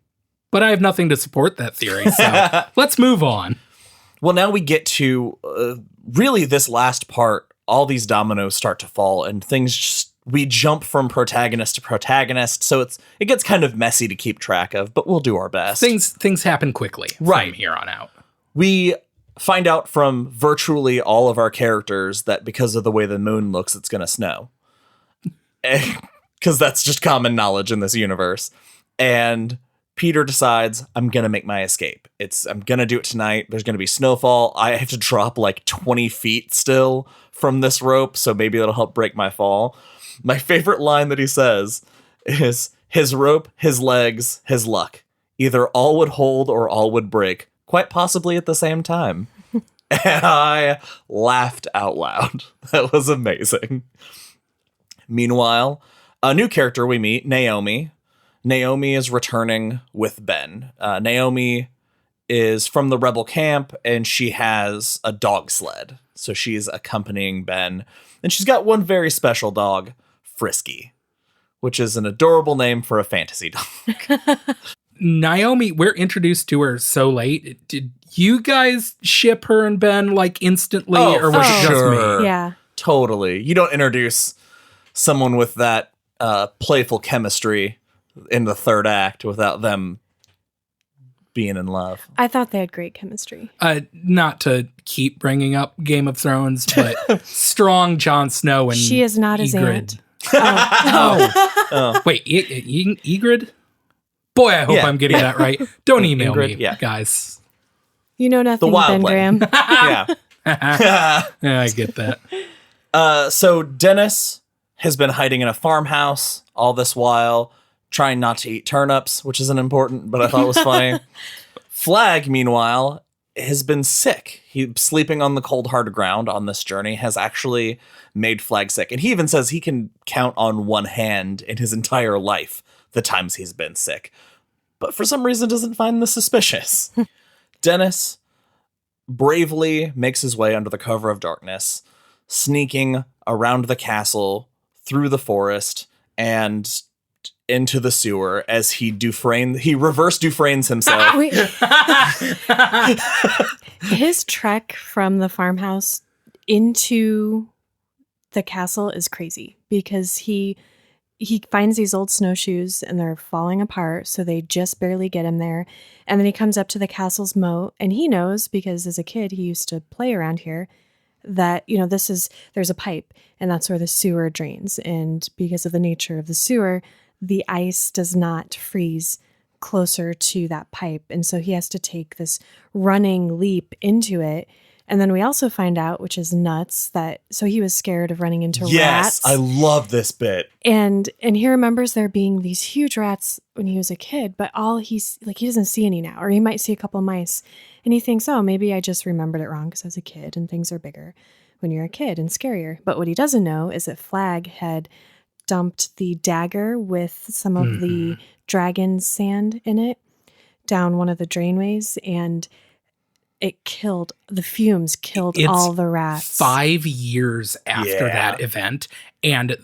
Speaker 1: But I have nothing to support that theory, so let's move on.
Speaker 3: Well, now we get to really this last part. All these dominoes start to fall, and we jump from protagonist to protagonist, so it gets kind of messy to keep track of, but we'll do our best.
Speaker 1: Things happen quickly
Speaker 3: Right.
Speaker 1: from here on out.
Speaker 3: We find out from virtually all of our characters that because of the way the moon looks, it's going to snow. Because that's just common knowledge in this universe. And Peter decides, I'm going to make my escape. I'm going to do it tonight. There's going to be snowfall. I have to drop like 20 feet still from this rope, so maybe that'll help break my fall. My favorite line that he says is, his rope, his legs, his luck. Either all would hold or all would break, quite possibly at the same time. And I laughed out loud. That was amazing. Meanwhile, a new character we meet, Naomi. Naomi is returning with Ben. Naomi is from the rebel camp, and she has a dog sled. So she's accompanying Ben. And she's got one very special dog, Frisky, which is an adorable name for a fantasy dog.
Speaker 1: Naomi, we're introduced to her so late. Did you guys ship her and Ben like instantly, or was it just me?
Speaker 2: Yeah.
Speaker 3: Totally. You don't introduce someone with that playful chemistry in the third act without them being in love.
Speaker 2: I thought they had great chemistry.
Speaker 1: Not to keep bringing up Game of Thrones, but strong Jon Snow and
Speaker 2: She is not his
Speaker 1: Ygritte.
Speaker 2: aunt.
Speaker 1: Wait, Ygritte? Boy, I hope I'm getting that right. Don't email me, guys.
Speaker 2: You know nothing, Ben Graham.
Speaker 3: Yeah.
Speaker 1: Yeah, I get that.
Speaker 3: So Dennis has been hiding in a farmhouse all this while, trying not to eat turnips, which isn't important, but I thought it was funny. Flag, meanwhile, has been sick. He sleeping on the cold, hard ground on this journey has actually made Flag sick. And he even says he can count on one hand in his entire life the times he's been sick. But for some reason doesn't find this suspicious. Dennis bravely makes his way under the cover of darkness, sneaking around the castle, through the forest, and into the sewer as he reverse Dufresne's himself.
Speaker 2: Wait. His trek from the farmhouse into the castle is crazy because he finds these old snowshoes and they're falling apart, so they just barely get him there. And then he comes up to the castle's moat, and he knows, because as a kid he used to play around here, that, you know, there's a pipe and that's where the sewer drains. And because of the nature of the sewer, the ice does not freeze closer to that pipe. And so he has to take this running leap into it. And then we also find out, which is nuts, so he was scared of running into rats.
Speaker 3: Yes, I love this bit.
Speaker 2: And he remembers there being these huge rats when he was a kid, but he doesn't see any now, or he might see a couple mice. And he thinks, oh, maybe I just remembered it wrong because I was a kid and things are bigger when you're a kid and scarier. But what he doesn't know is that Flag had dumped the dagger with some of the dragon's sand in it down one of the drainways, and the fumes killed all the rats.
Speaker 1: 5 years after that event, and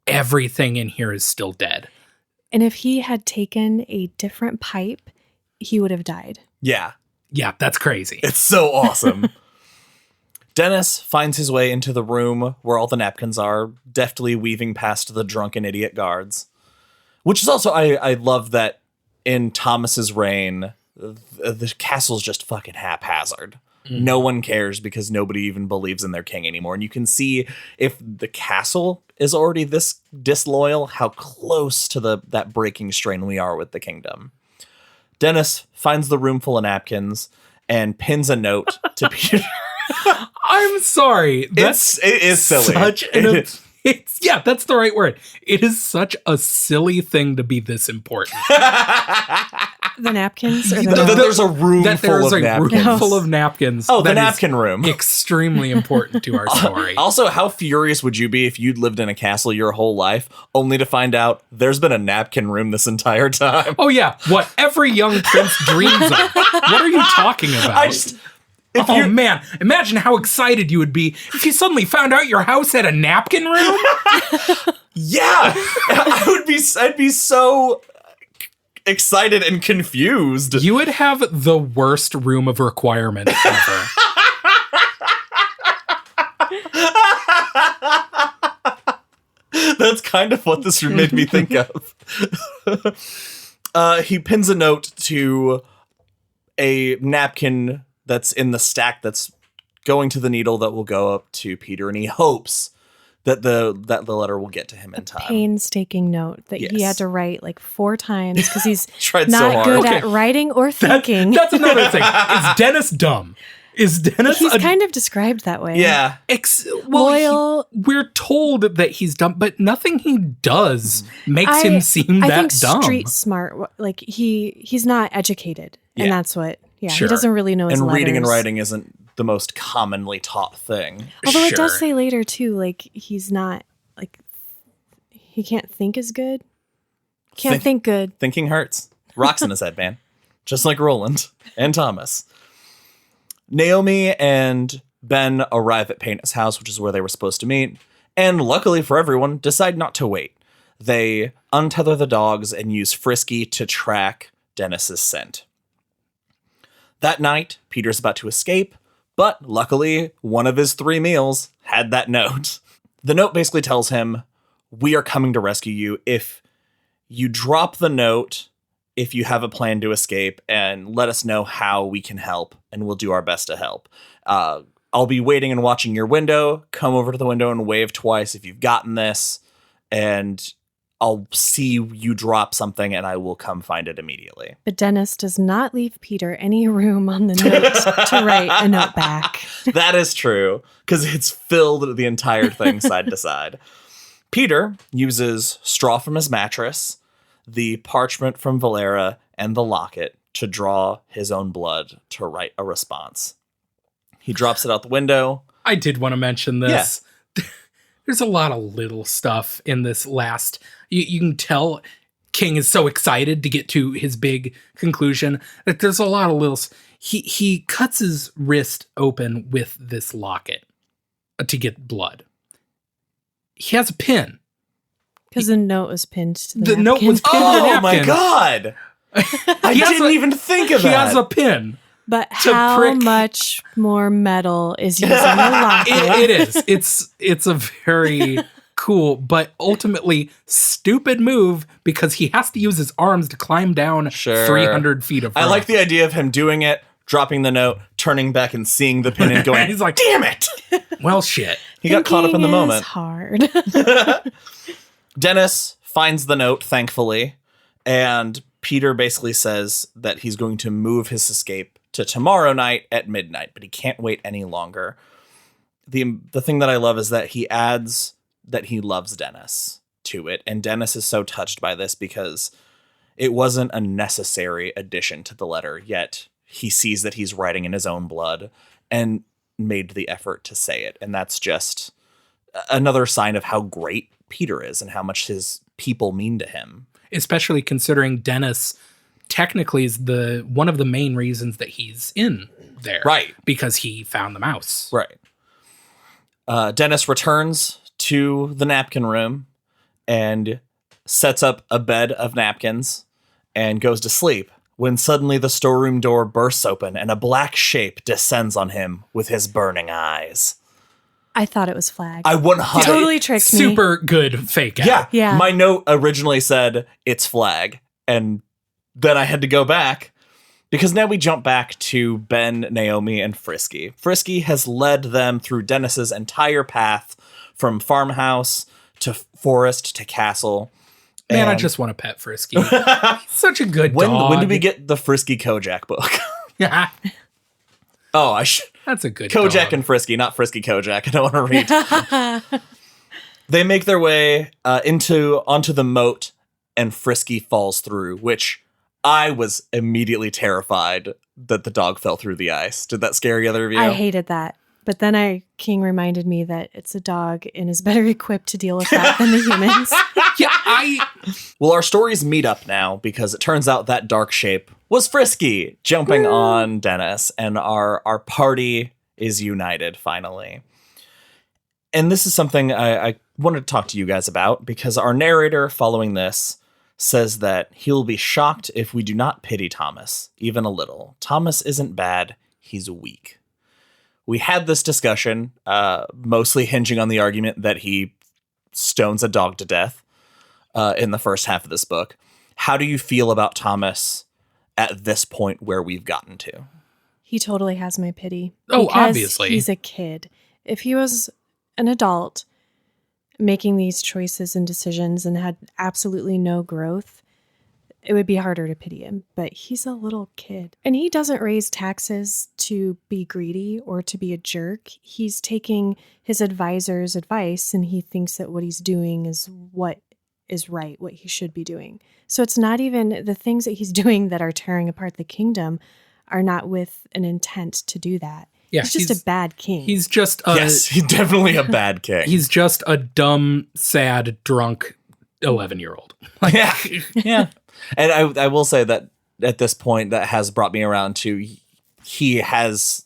Speaker 1: everything in here is still dead.
Speaker 2: And if he had taken a different pipe, he would have died.
Speaker 3: Yeah.
Speaker 1: Yeah, that's crazy.
Speaker 3: It's so awesome. Dennis finds his way into the room where all the napkins are, deftly weaving past the drunken idiot guards. Which is also, I love that in Thomas's reign, the castle's just fucking haphazard. No one cares because nobody even believes in their king anymore. And you can see if the castle is already this disloyal, how close to that breaking strain we are with the kingdom. Dennis finds the room full of napkins and pins a note to Peter.
Speaker 1: I'm sorry.
Speaker 3: It is silly.
Speaker 1: Yeah, that's the right word. It is such a silly thing to be this important.
Speaker 2: The napkins? Or
Speaker 3: there's a room full of napkins.
Speaker 1: Room full of napkins.
Speaker 3: Oh, the napkin room.
Speaker 1: Extremely important to our story.
Speaker 3: Also, how furious would you be if you'd lived in a castle your whole life, only to find out there's been a napkin room this entire time?
Speaker 1: Oh, yeah. What every young prince dreams of. What are you talking about? Man, imagine how excited you would be if you suddenly found out your house had a napkin room.
Speaker 3: Yeah, I'd be so excited and confused.
Speaker 1: You would have the worst room of requirement ever.
Speaker 3: That's kind of what this made me think of. He pins a note to a napkin that's in the stack that's going to the needle that will go up to Peter, and he hopes that the letter will get to him in time.
Speaker 2: Painstaking note that he had to write like 4 times because he's
Speaker 3: tried
Speaker 2: not
Speaker 3: so hard.
Speaker 2: good at writing or thinking.
Speaker 1: That's another thing. Is Dennis dumb? Is Dennis?
Speaker 2: He's kind of described that way.
Speaker 3: Yeah.
Speaker 2: Loyal.
Speaker 1: We're told that he's dumb, but nothing he does makes him seem that dumb.
Speaker 2: I think street smart. Like he's not educated, and that's what. Yeah,
Speaker 1: sure.
Speaker 2: He doesn't really know his letters.
Speaker 3: And reading and writing isn't the most commonly taught thing.
Speaker 2: Although it does say later too, like he's not like He can't think as good. Can't think good.
Speaker 3: Thinking hurts. Rocks in his head, man. Just like Roland and Thomas. Naomi and Ben arrive at Payne's house, which is where they were supposed to meet. And luckily for everyone, decide not to wait. They untether the dogs and use Frisky to track Dennis's scent. That night, Peter's about to escape, but luckily, one of his 3 meals had that note. The note basically tells him, we are coming to rescue you if you drop the note, if you have a plan to escape, and let us know how we can help, and we'll do our best to help. I'll be waiting and watching your window. Come over to the window and wave twice if you've gotten this, and I'll see you drop something and I will come find it immediately.
Speaker 2: But Dennis does not leave Peter any room on the note to write a note back.
Speaker 3: That is true, because it's filled the entire thing side to side. Peter uses straw from his mattress, the parchment from Valera, and the locket to draw his own blood to write a response. He drops it out the window.
Speaker 1: I did want to mention this. Yeah. There's a lot of little stuff in this last. You can tell King is so excited to get to his big conclusion that there's a lot of little. He cuts his wrist open with this locket to get blood. He has a pin.
Speaker 2: Because the note was pinned to the napkin.
Speaker 1: Note was pinned to the napkin.
Speaker 3: Oh my God. I didn't even think of that.
Speaker 1: He has a pin.
Speaker 2: But how much more metal is using the locket?
Speaker 1: It is. It's a very cool, but ultimately stupid move because he has to use his arms to climb down 300 feet of rope.
Speaker 3: I like the idea of him doing it, dropping the note, turning back and seeing the pin and going,
Speaker 1: he's like,
Speaker 3: damn it.
Speaker 1: Well, shit.
Speaker 3: He got caught up in the moment.
Speaker 2: It's hard.
Speaker 3: Dennis finds the note, thankfully, and Peter basically says that he's going to move his escape to tomorrow night at midnight, but he can't wait any longer. The thing that I love is that he adds that he loves Dennis to it, and Dennis is so touched by this because it wasn't a necessary addition to the letter, yet he sees that he's writing in his own blood and made the effort to say it, and that's just another sign of how great Peter is and how much his people mean to him.
Speaker 1: Especially considering Dennis technically is one of the main reasons that he's in there.
Speaker 3: Right.
Speaker 1: Because he found the mouse.
Speaker 3: Right. Dennis returns to the napkin room and sets up a bed of napkins and goes to sleep when suddenly the storeroom door bursts open and a black shape descends on him with his burning eyes.
Speaker 2: I thought it was Flag.
Speaker 3: I 100
Speaker 2: totally tricked me.
Speaker 1: Super good fake out.
Speaker 2: Yeah.
Speaker 3: My note originally said it's Flag, and then I had to go back because now we jump back to Ben, Naomi, and Frisky. Frisky has led them through Dennis's entire path from farmhouse to forest to castle.
Speaker 1: Man, I just want to pet Frisky. He's such a good dog.
Speaker 3: When do we get the Frisky Kojak book?
Speaker 1: Yeah.
Speaker 3: Oh, I should.
Speaker 1: That's a good
Speaker 3: Kojak
Speaker 1: dog.
Speaker 3: and Frisky, not Frisky Kojak. I don't want to read. They make their way onto the moat, and Frisky falls through, which I was immediately terrified that the dog fell through the ice. Did that scare either of you?
Speaker 2: I hated that. But then King reminded me that it's a dog and is better equipped to deal with that than the humans.
Speaker 3: Well, our stories meet up now because it turns out that dark shape was Frisky jumping on Dennis, and our party is united finally. And this is something I wanted to talk to you guys about because our narrator following this says that he'll be shocked if we do not pity Thomas, even a little. Thomas isn't bad, he's weak. We had this discussion, mostly hinging on the argument that he stones a dog to death in the first half of this book. How do you feel about Thomas at this point where we've gotten to?
Speaker 2: He totally has my pity.
Speaker 1: Oh,
Speaker 2: because
Speaker 1: obviously.
Speaker 2: He's a kid. If he was an adult making these choices and decisions and had absolutely no growth, it would be harder to pity him. But he's a little kid. And he doesn't raise taxes to be greedy or to be a jerk. He's taking his advisor's advice, and he thinks that what he's doing is what is right, what he should be doing. So it's not even the things that he's doing that are tearing apart the kingdom are not with an intent to do that.
Speaker 1: Yeah,
Speaker 2: he's just a bad king.
Speaker 1: He's just
Speaker 3: Yes, he's definitely a bad king.
Speaker 1: He's just a dumb, sad, drunk 11-year-old.
Speaker 3: Yeah. Yeah. And I will say that at this point, that has brought me around to he has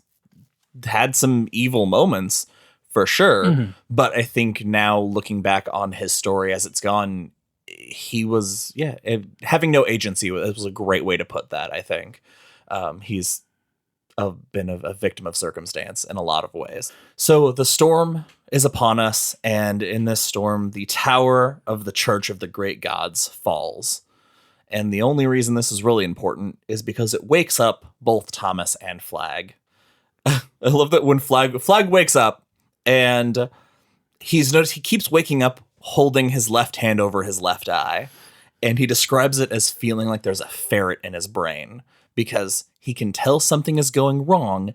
Speaker 3: had some evil moments for sure. But I think now looking back on his story as it's gone, he was, having no agency was a great way to put that, I think. He's been a victim of circumstance in a lot of ways. So the storm is upon us, and in this storm, the tower of the Church of the Great Gods falls. And the only reason this is really important is because it wakes up both Thomas and Flag. I love that when Flag wakes up, and he's noticed he keeps waking up holding his left hand over his left eye. And he describes it as feeling like there's a ferret in his brain, because he can tell something is going wrong,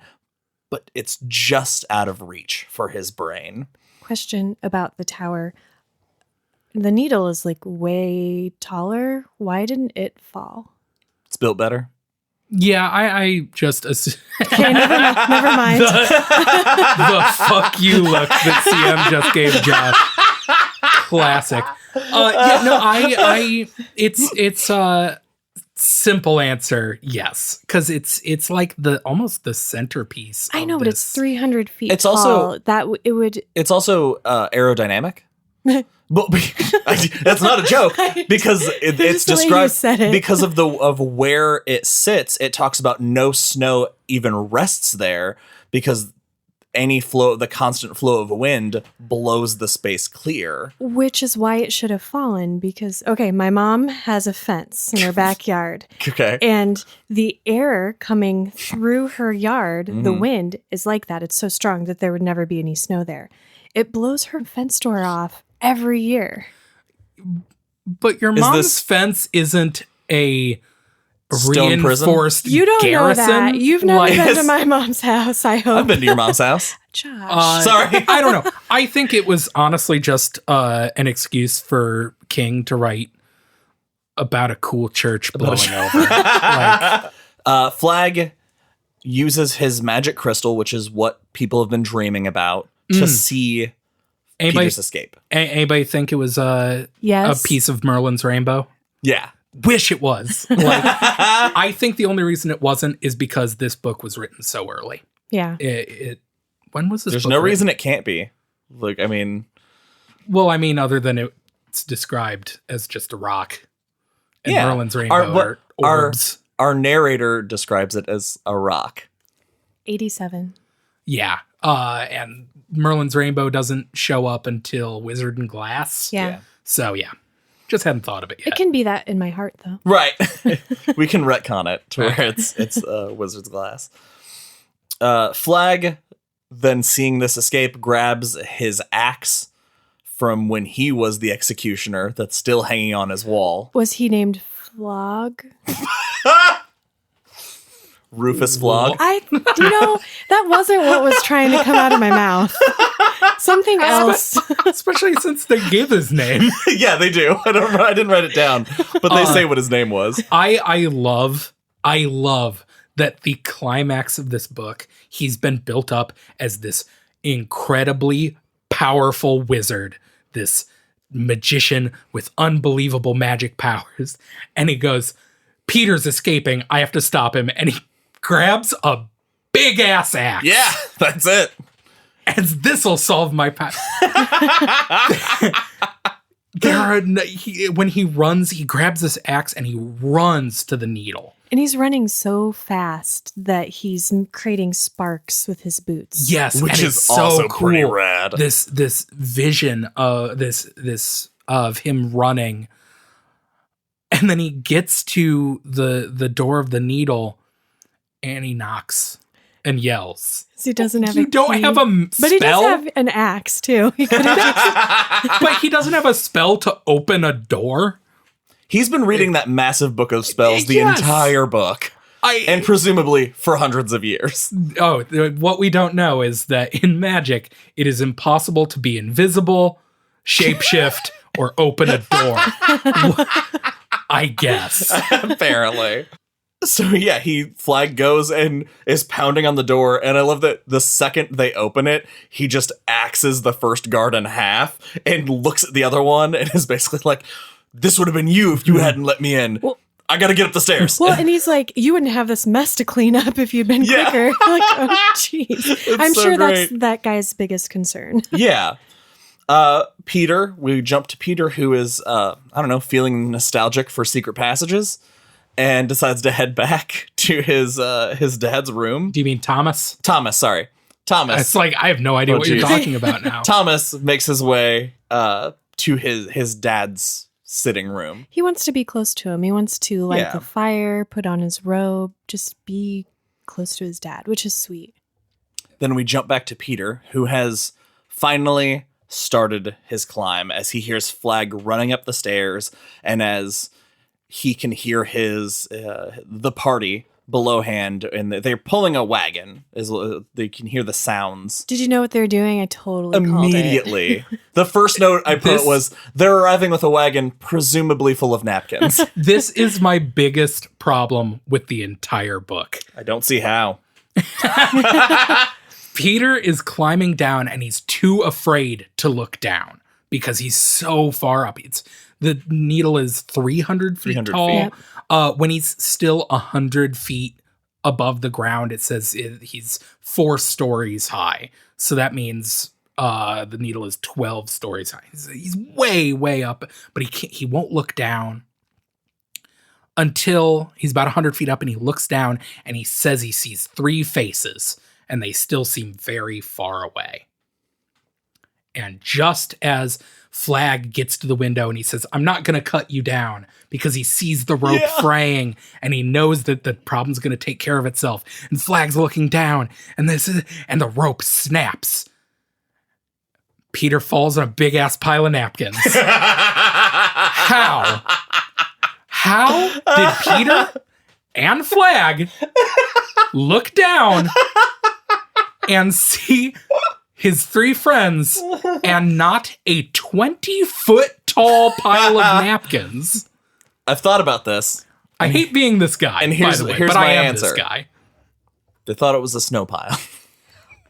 Speaker 3: but it's just out of reach for his brain.
Speaker 2: Question about the tower. The needle is like way taller. Why didn't it fall?
Speaker 3: It's built better.
Speaker 1: Yeah, I just
Speaker 2: Okay, never mind.
Speaker 1: the fuck you look that CM just gave Josh. Classic. It's simple answer, yes, because it's like almost the centerpiece.
Speaker 2: I know, but it's 300 feet
Speaker 3: it's
Speaker 2: tall.
Speaker 3: Also It's also aerodynamic. But that's not a joke, because it's described because of where it sits. It talks about no snow even rests there, because the constant flow of wind blows the space clear.
Speaker 2: Which is why it should have fallen, because, okay, my mom has a fence in her backyard.
Speaker 3: Okay.
Speaker 2: And the air coming through her yard, the wind is like that. It's so strong that there would never be any snow there. It blows her fence door off every year.
Speaker 1: But your mom's fence isn't a
Speaker 3: stone
Speaker 1: reinforced
Speaker 2: You don't
Speaker 1: garrison.
Speaker 2: know that. You've never been to my mom's house, I hope.
Speaker 3: I've been to your mom's house.
Speaker 2: Josh.
Speaker 3: Sorry.
Speaker 1: I don't know. I think it was honestly just an excuse for King to write about a cool church blowing over.
Speaker 3: Flag uses his magic crystal, which is what people have been dreaming about, to see Peter's escape.
Speaker 1: Anybody think it was a piece of Merlin's rainbow?
Speaker 3: Yeah.
Speaker 1: Wish it was. I think the only reason it wasn't is because this book was written so early.
Speaker 2: Yeah.
Speaker 1: When was this?
Speaker 3: There's
Speaker 1: book
Speaker 3: no
Speaker 1: written?
Speaker 3: reason it can't be.
Speaker 1: Other than it's described as just a rock. And Merlin's rainbow are orbs.
Speaker 3: Our narrator describes it as a rock.
Speaker 2: 87.
Speaker 1: Yeah. And Merlin's rainbow doesn't show up until Wizard and Glass.
Speaker 2: Yeah.
Speaker 1: So, yeah. Just hadn't thought of it yet.
Speaker 2: It can be that in my heart, though.
Speaker 3: Right. We can retcon it to where it's Wizard's Glass. Flag, then seeing this escape, grabs his axe from when he was the executioner that's still hanging on his wall.
Speaker 2: Was he named Flog?
Speaker 3: Rufus Flog.
Speaker 2: That wasn't what was trying to come out of my mouth. Something else.
Speaker 1: Especially since they give his name.
Speaker 3: Yeah, they do. I didn't write it down, but they say what his name was.
Speaker 1: I love that the climax of this book, he's been built up as this incredibly powerful wizard, this magician with unbelievable magic powers. And he goes, Peter's escaping. I have to stop him. And he grabs a big ass axe.
Speaker 3: Yeah, that's it.
Speaker 1: And this'll solve my when he runs, he grabs this axe and he runs to the needle.
Speaker 2: And he's running so fast that he's creating sparks with his boots.
Speaker 1: Yes,
Speaker 3: which is
Speaker 1: so
Speaker 3: also
Speaker 1: cool.
Speaker 3: pretty rad.
Speaker 1: This vision of this of him running, and then he gets to the door of the needle, and he knocks and yells.
Speaker 2: He doesn't have.
Speaker 1: You don't have a spell,
Speaker 2: but he does have an axe too. He
Speaker 1: but he doesn't have a spell to open a door.
Speaker 3: He's been reading that massive book of spells the entire book. And presumably for hundreds of years.
Speaker 1: Oh, what we don't know is that in magic, it is impossible to be invisible, shapeshift, or open a door. I guess.
Speaker 3: Apparently. So yeah, Flag goes and is pounding on the door, and I love that the second they open it, he just axes the first guard in half and looks at the other one and is basically like, "This would have been you if you hadn't let me in.
Speaker 2: Well,
Speaker 3: I gotta get up the stairs."
Speaker 2: Well, and he's like, "You wouldn't have this mess to clean up if you'd been quicker." Like, oh, jeez. I'm
Speaker 3: so
Speaker 2: sure
Speaker 3: great.
Speaker 2: that's that guy's biggest concern.
Speaker 3: Yeah. Peter, we jump to Peter, who is, feeling nostalgic for secret passages, and decides to head back to his dad's room.
Speaker 1: Do you mean Thomas?
Speaker 3: Thomas, sorry. Thomas.
Speaker 1: It's like, I have no idea what you're talking about now.
Speaker 3: Thomas makes his way to his dad's sitting room.
Speaker 2: He wants to be close to him. He wants to light the fire, put on his robe, just be close to his dad, which is sweet.
Speaker 3: Then we jump back to Peter, who has finally started his climb as he hears Flag running up the stairs, and as he can hear the party below hand, and they're pulling a wagon. They can hear the sounds.
Speaker 2: Did you know what they're doing? I totally
Speaker 3: immediately.
Speaker 2: Called it.
Speaker 3: The first note I put was, they're arriving with a wagon, presumably full of napkins.
Speaker 1: This is my biggest problem with the entire book.
Speaker 3: I don't see how.
Speaker 1: Peter is climbing down and he's too afraid to look down because he's so far up. The needle is 300 feet
Speaker 3: 300
Speaker 1: tall.
Speaker 3: feet.
Speaker 1: When he's still 100 feet above the ground, it says he's 4 stories high. So that means the needle is 12 stories high. He's way, way up, but he won't look down until he's about 100 feet up, and he looks down and he says he sees 3 faces. And they still seem very far away. And just as Flag gets to the window and he says, "I'm not going to cut you down," because he sees the rope fraying and he knows that the problem's going to take care of itself. And Flag's looking down and the rope snaps. Peter falls on a big ass pile of napkins. How? How did Peter and Flag look down and see his 3 friends and not a 20-foot tall pile of napkins?
Speaker 3: I've thought about this.
Speaker 1: I hate being this guy,
Speaker 3: and here's
Speaker 1: but
Speaker 3: my
Speaker 1: I am
Speaker 3: answer.
Speaker 1: This guy.
Speaker 3: They thought it was a snow pile.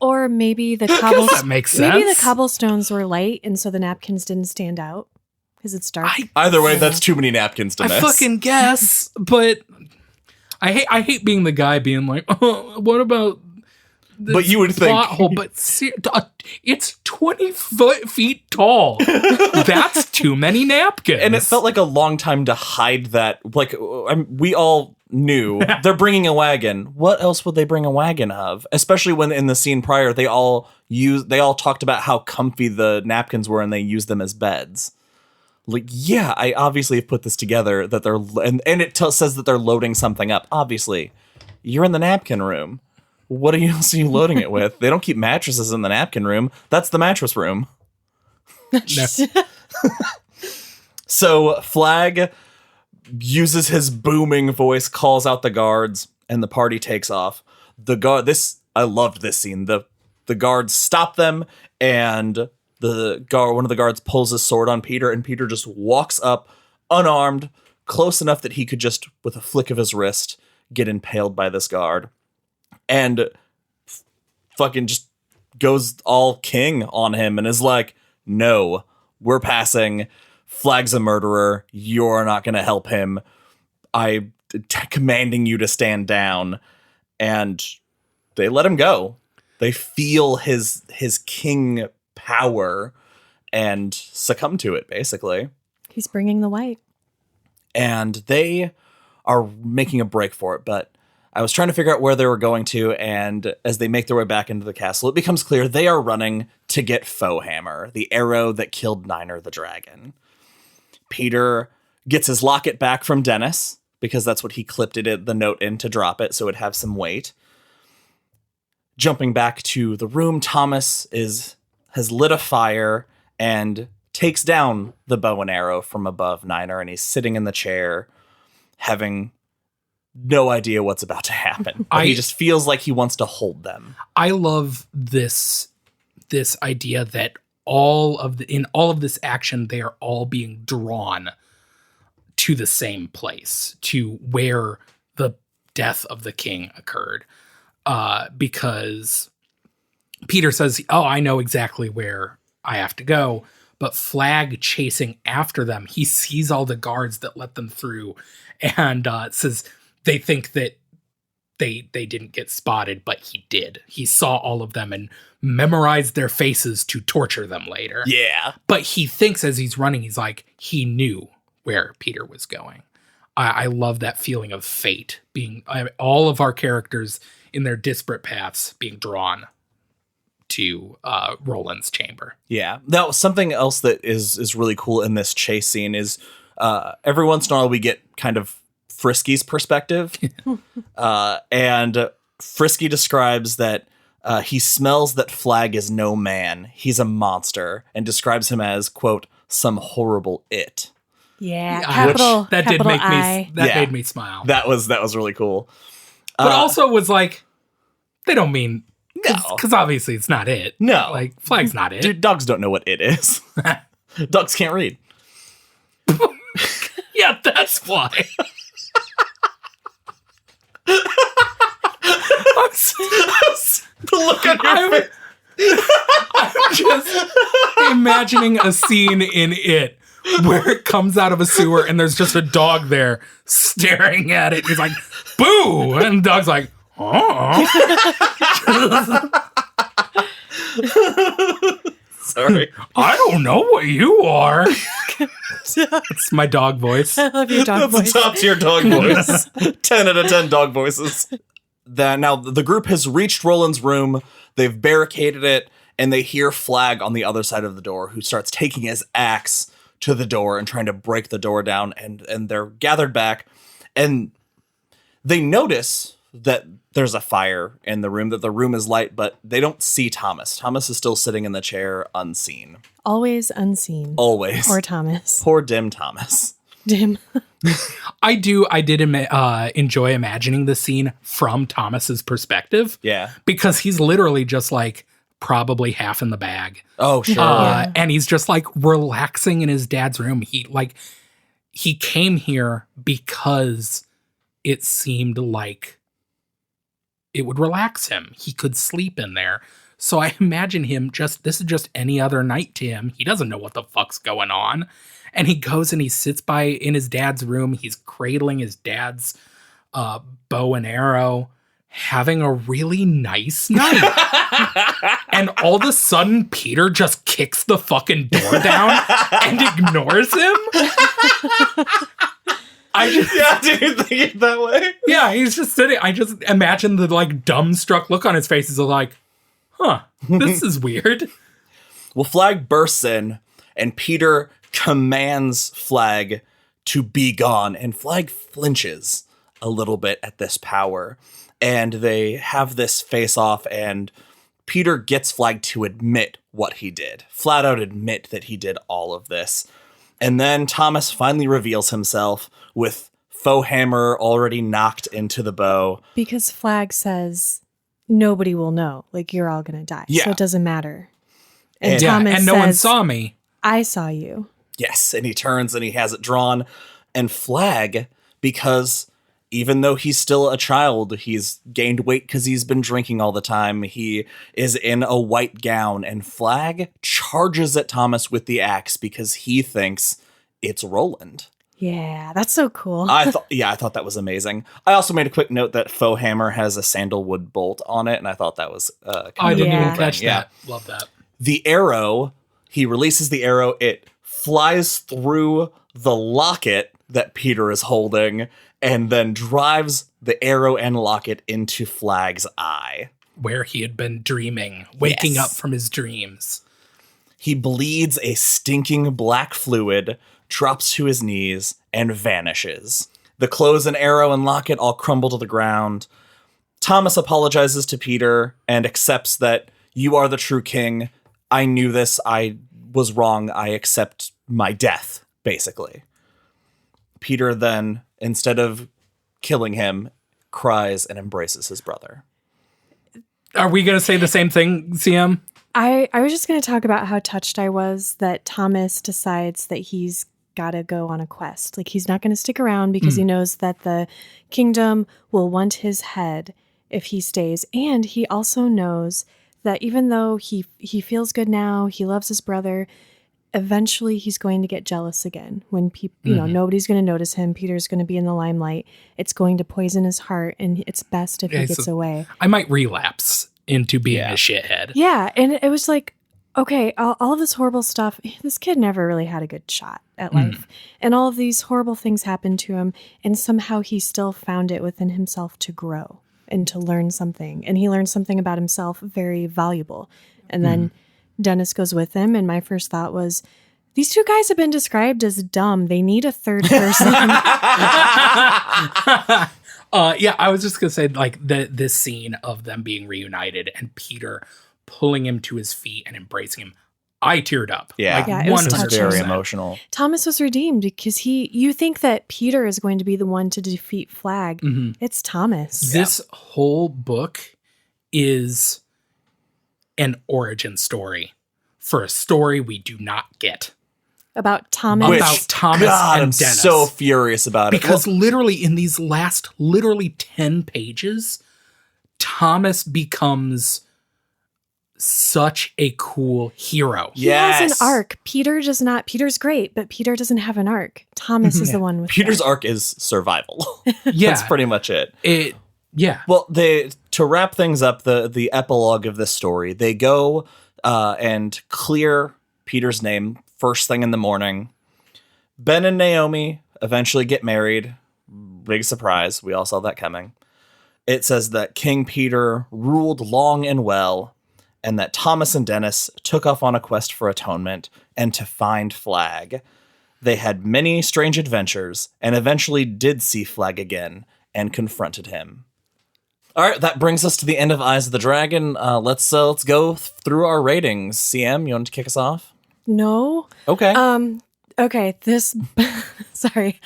Speaker 2: Or maybe the
Speaker 1: that makes sense.
Speaker 2: Maybe the cobblestones were light, and so the napkins didn't stand out because it's dark.
Speaker 3: Either way, that's too many napkins to miss.
Speaker 1: I fucking guess, but I hate being the guy being like, "Oh, what about?"
Speaker 3: But you would think,
Speaker 1: hole, but it's 20 feet tall. That's too many napkins.
Speaker 3: And it felt like a long time to hide that. Like, we all knew they're bringing a wagon. What else would they bring a wagon of? Especially when in the scene prior, they all talked about how comfy the napkins were and they used them as beds. Like, yeah, I obviously have put this together that they're, and it says that they're loading something up. Obviously, you're in the napkin room. What else are you loading it with? They don't keep mattresses in the napkin room. That's the mattress room. So Flag uses his booming voice, calls out the guards, and the party takes off. I loved this scene. The guards stop them, and one of the guards pulls his sword on Peter, and Peter just walks up unarmed, close enough that he could just, with a flick of his wrist, get impaled by this guard. And fucking just goes all king on him and is like, "No, we're passing. Flag's a murderer. You're not going to help him. I'm commanding you to stand down." And they let him go. They feel his king power and succumb to it, basically.
Speaker 2: He's bringing the white.
Speaker 3: And they are making a break for it, but I was trying to figure out where they were going to, and as they make their way back into the castle, it becomes clear they are running to get Foehammer, the arrow that killed Niner the dragon. Peter gets his locket back from Dennis, because that's what he clipped the note in to drop it, so it'd have some weight. Jumping back to the room, Thomas has lit a fire and takes down the bow and arrow from above Niner, and he's sitting in the chair, having no idea what's about to happen. He just feels like he wants to hold them. I
Speaker 1: love this idea that in all of this action, they are all being drawn to the same place, to where the death of the king occurred, because Peter says, "Oh, I know exactly where I have to go." But Flag chasing after them, he sees all the guards that let them through, and says they think that they didn't get spotted, but he did. He saw all of them and memorized their faces to torture them later.
Speaker 3: Yeah.
Speaker 1: But he thinks as he's running, he's like, he knew where Peter was going. I love that feeling of fate, being all of our characters in their disparate paths being drawn to Roland's chamber.
Speaker 3: Yeah. Now, something else that is really cool in this chase scene is every once in a while we get kind of Frisky's perspective. And Frisky describes that he smells that Flag is no man. He's a monster, and describes him as, quote, some horrible it.
Speaker 2: Yeah.
Speaker 1: That did make
Speaker 2: I.
Speaker 1: made me smile.
Speaker 3: That was really cool.
Speaker 1: But also was like, they don't mean,
Speaker 3: No.
Speaker 1: because obviously it's not it.
Speaker 3: No.
Speaker 1: Like, Flag's not it.
Speaker 3: Dude, dogs don't know what it is. Dogs can't read.
Speaker 1: Yeah, that's why.
Speaker 3: The look on your face.
Speaker 1: I'm just imagining a scene in it where it comes out of a sewer and there's just a dog there staring at it. He's like, boo! And the dog's like, oh.
Speaker 3: Sorry.
Speaker 1: I don't know what you are. It's my dog voice.
Speaker 2: I love your dog
Speaker 3: That's
Speaker 2: voice.
Speaker 3: a top tier dog voice. 10 out of 10 dog voices. Now the group has reached Roland's room. They've barricaded it, and they hear Flag on the other side of the door, who starts taking his axe to the door and trying to break the door down. And they're gathered back, and they notice that there's a fire in the room, that the room is light, but they don't see Thomas. Thomas is still sitting in the chair, unseen.
Speaker 2: Always unseen.
Speaker 3: Always.
Speaker 2: Poor Thomas.
Speaker 3: Poor dim Thomas.
Speaker 2: Dim.
Speaker 1: I did enjoy imagining the scene from Thomas's perspective.
Speaker 3: Yeah.
Speaker 1: Because he's literally just like probably half in the bag.
Speaker 3: Oh, sure.
Speaker 2: Yeah.
Speaker 1: And he's just like relaxing in his dad's room. He came here because it seemed like it would relax him. He could sleep in there. So I imagine him this is just any other night to him. He doesn't know what the fuck's going on. And he goes and he sits in his dad's room. He's cradling his dad's bow and arrow, having a really nice night. And all of a sudden, Peter just kicks the fucking door down and ignores him.
Speaker 3: Yeah, dude, think it that way.
Speaker 1: Yeah, he's just sitting. I just imagine the like dumbstruck look on his face. He's like, huh, this is weird.
Speaker 3: Well, Flag bursts in, and Peter commands Flag to be gone, and Flag flinches a little bit at this power, and they have this face off, and Peter gets Flag to admit what he did, flat out admit that he did all of this. And then Thomas finally reveals himself with faux hammer already knocked into the bow.
Speaker 2: Because Flag says, nobody will know. Like, you're all going to die.
Speaker 3: Yeah.
Speaker 2: So it doesn't matter.
Speaker 3: And
Speaker 2: Thomas
Speaker 1: and no
Speaker 2: says,
Speaker 1: one saw me.
Speaker 2: I saw you.
Speaker 3: Yes, and he turns and he has it drawn. And Flag, because even though he's still a child, he's gained weight because he's been drinking all the time. He is in a white gown, and Flag charges at Thomas with the axe because he thinks it's Roland.
Speaker 2: Yeah, that's so cool.
Speaker 3: I thought that was amazing. I also made a quick note that faux hammer has a sandalwood bolt on it, and I thought that was
Speaker 1: I didn't
Speaker 2: Yeah.
Speaker 1: even catch
Speaker 3: Yeah.
Speaker 1: that. Love that.
Speaker 3: The arrow, he releases the arrow, it flies through the locket that Peter is holding, and then drives the arrow and locket into Flag's eye.
Speaker 1: Where he had been dreaming, waking
Speaker 3: Yes.
Speaker 1: up from his dreams.
Speaker 3: He bleeds a stinking black fluid, drops to his knees, and vanishes. The clothes and arrow and locket all crumble to the ground. Thomas apologizes to Peter and accepts that you are the true king. I knew this. I was wrong. I accept my death, basically. Peter then, instead of killing him, cries and embraces his brother.
Speaker 1: Are we going to say the same thing, CM?
Speaker 2: I was just going to talk about how touched I was that Thomas decides that he's got to go on a quest. Like, he's not going to stick around because he knows that the kingdom will want his head if he stays. And he also knows that even though he feels good now, he loves his brother, eventually he's going to get jealous again when people, nobody's going to notice him. Peter's going to be in the limelight. It's going to poison his heart, and it's best if he gets away.
Speaker 1: I might relapse into being a shithead.
Speaker 2: Yeah. And it was like, okay, all of this horrible stuff, this kid never really had a good shot at life. And all of these horrible things happened to him, and somehow he still found it within himself to grow and to learn something. And he learned something about himself very valuable. And then Dennis goes with him, and my first thought was, these two guys have been described as dumb. They need a third person.
Speaker 1: I was just going to say, like, this scene of them being reunited and Peter pulling him to his feet and embracing him, I teared up.
Speaker 3: Yeah,
Speaker 2: it was
Speaker 3: very emotional.
Speaker 2: Thomas was redeemed because you think that Peter is going to be the one to defeat Flag. It's Thomas.
Speaker 1: This whole book is an origin story for a story we do not get.
Speaker 2: About Thomas.
Speaker 1: God, and
Speaker 3: I'm
Speaker 1: Dennis.
Speaker 3: so furious about it.
Speaker 1: Because literally in these last 10 pages, Thomas becomes such a cool hero.
Speaker 2: He has an arc. Peter does not. Peter's great, but Peter doesn't have an arc. Thomas is the one with
Speaker 3: Peter's arc is survival.
Speaker 1: Yeah.
Speaker 3: That's pretty much it.
Speaker 1: Yeah.
Speaker 3: Well, to wrap things up, the epilogue of this story, they go and clear Peter's name first thing in the morning. Ben and Naomi eventually get married. Big surprise. We all saw that coming. It says that King Peter ruled long and well, and that Thomas and Dennis took off on a quest for atonement and to find Flag. They had many strange adventures and eventually did see Flag again and confronted him. All right, that brings us to the end of Eyes of the Dragon. Let's go through our ratings. CM, you want to kick us off?
Speaker 2: No.
Speaker 3: Okay.
Speaker 2: Okay. This. Sorry.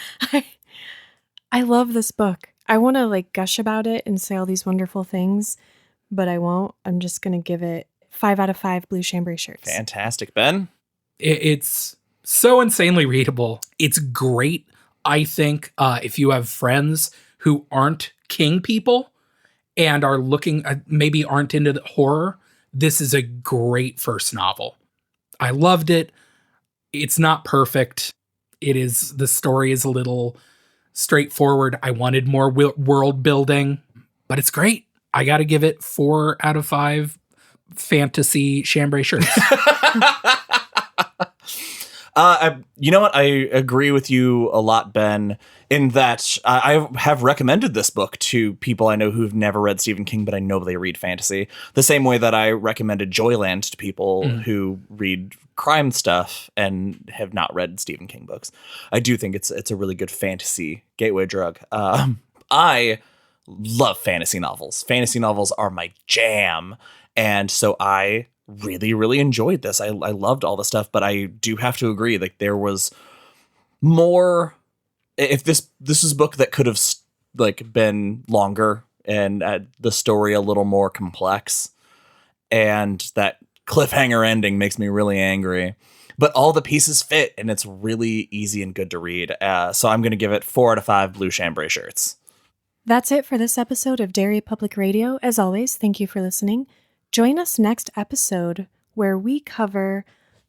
Speaker 2: I love this book. I want to gush about it and say all these wonderful things, but I won't. I'm just gonna give it 5 out of 5 blue chambray shirts.
Speaker 3: Fantastic, Ben.
Speaker 1: It's so insanely readable. It's great. I think if you have friends who aren't King people and are looking, maybe aren't into the horror, this is a great first novel. I loved it. It's not perfect. The story is a little straightforward. I wanted more world building, but it's great. I got to give it 4 out of 5 fantasy chambray shirts.
Speaker 3: You know what? I agree with you a lot, Ben, in that I have recommended this book to people I know who've never read Stephen King, but I know they read fantasy. The same way that I recommended Joyland to people who read crime stuff and have not read Stephen King books. I do think it's a really good fantasy gateway drug. I love fantasy novels. Fantasy novels are my jam. And so I really, really enjoyed this. I loved all the stuff, but I do have to agree, there was more. If this is a book that could have been longer and the story a little more complex, and that cliffhanger ending makes me really angry, but all the pieces fit and it's really easy and good to read. So I'm going to give it 4 out of 5 blue chambray shirts.
Speaker 2: That's it for this episode of Derry Public Radio. As always, thank you for listening. Join us next episode where we cover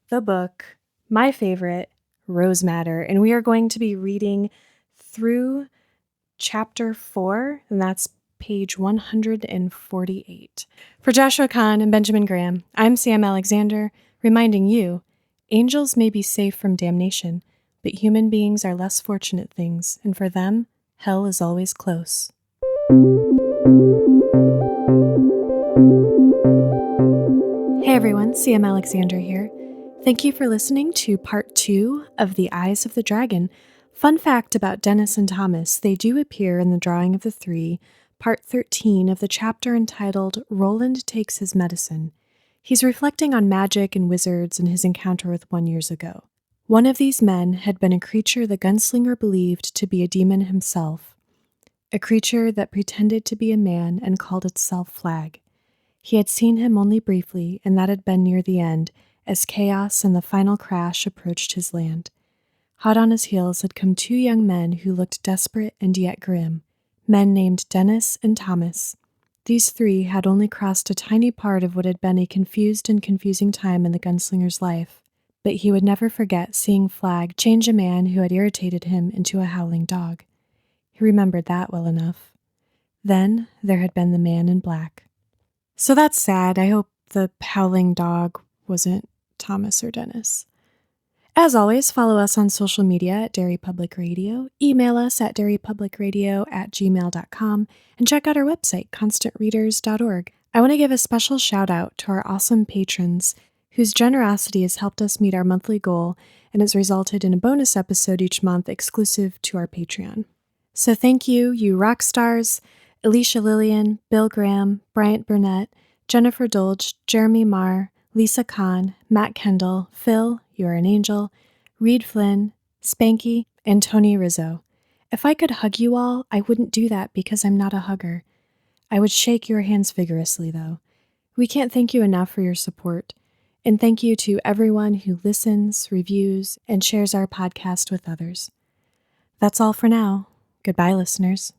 Speaker 2: the book, my favorite, Rose Madder, and we are going to be reading through chapter 4, and that's page 148. For Joshua Kahn and Benjamin Graham, I'm Sam Alexander, reminding you, angels may be safe from damnation, but human beings are less fortunate things, and for them, hell is always close. Hey everyone, CM Alexander here. Thank you for listening to part 2 of The Eyes of the Dragon. Fun fact about Dennis and Thomas, they do appear in the Drawing of the Three, part 13 of the chapter entitled Roland Takes His Medicine. He's reflecting on magic and wizards and his encounter with one years ago. One of these men had been a creature the gunslinger believed to be a demon himself, a creature that pretended to be a man and called itself Flag. He had seen him only briefly, and that had been near the end, as chaos and the final crash approached his land. Hot on his heels had come two young men who looked desperate and yet grim, men named Dennis and Thomas. These three had only crossed a tiny part of what had been a confused and confusing time in the gunslinger's life, but he would never forget seeing Flagg change a man who had irritated him into a howling dog. He remembered that well enough. Then there had been the man in black. So that's sad. I hope the howling dog wasn't Thomas or Dennis. As always, follow us on social media at Derry Public Radio, email us at derrypublicradio@gmail.com, and check out our website, constantreaders.org. I want to give a special shout out to our awesome patrons whose generosity has helped us meet our monthly goal and has resulted in a bonus episode each month exclusive to our Patreon. So thank you, you rock stars, Alicia Lillian, Bill Graham, Bryant Burnett, Jennifer Dolge, Jeremy Marr, Lisa Kahn, Matt Kendall, Phil, You Are an Angel, Reed Flynn, Spanky, and Tony Rizzo. If I could hug you all, I wouldn't do that because I'm not a hugger. I would shake your hands vigorously, though. We can't thank you enough for your support. And thank you to everyone who listens, reviews, and shares our podcast with others. That's all for now. Goodbye, listeners.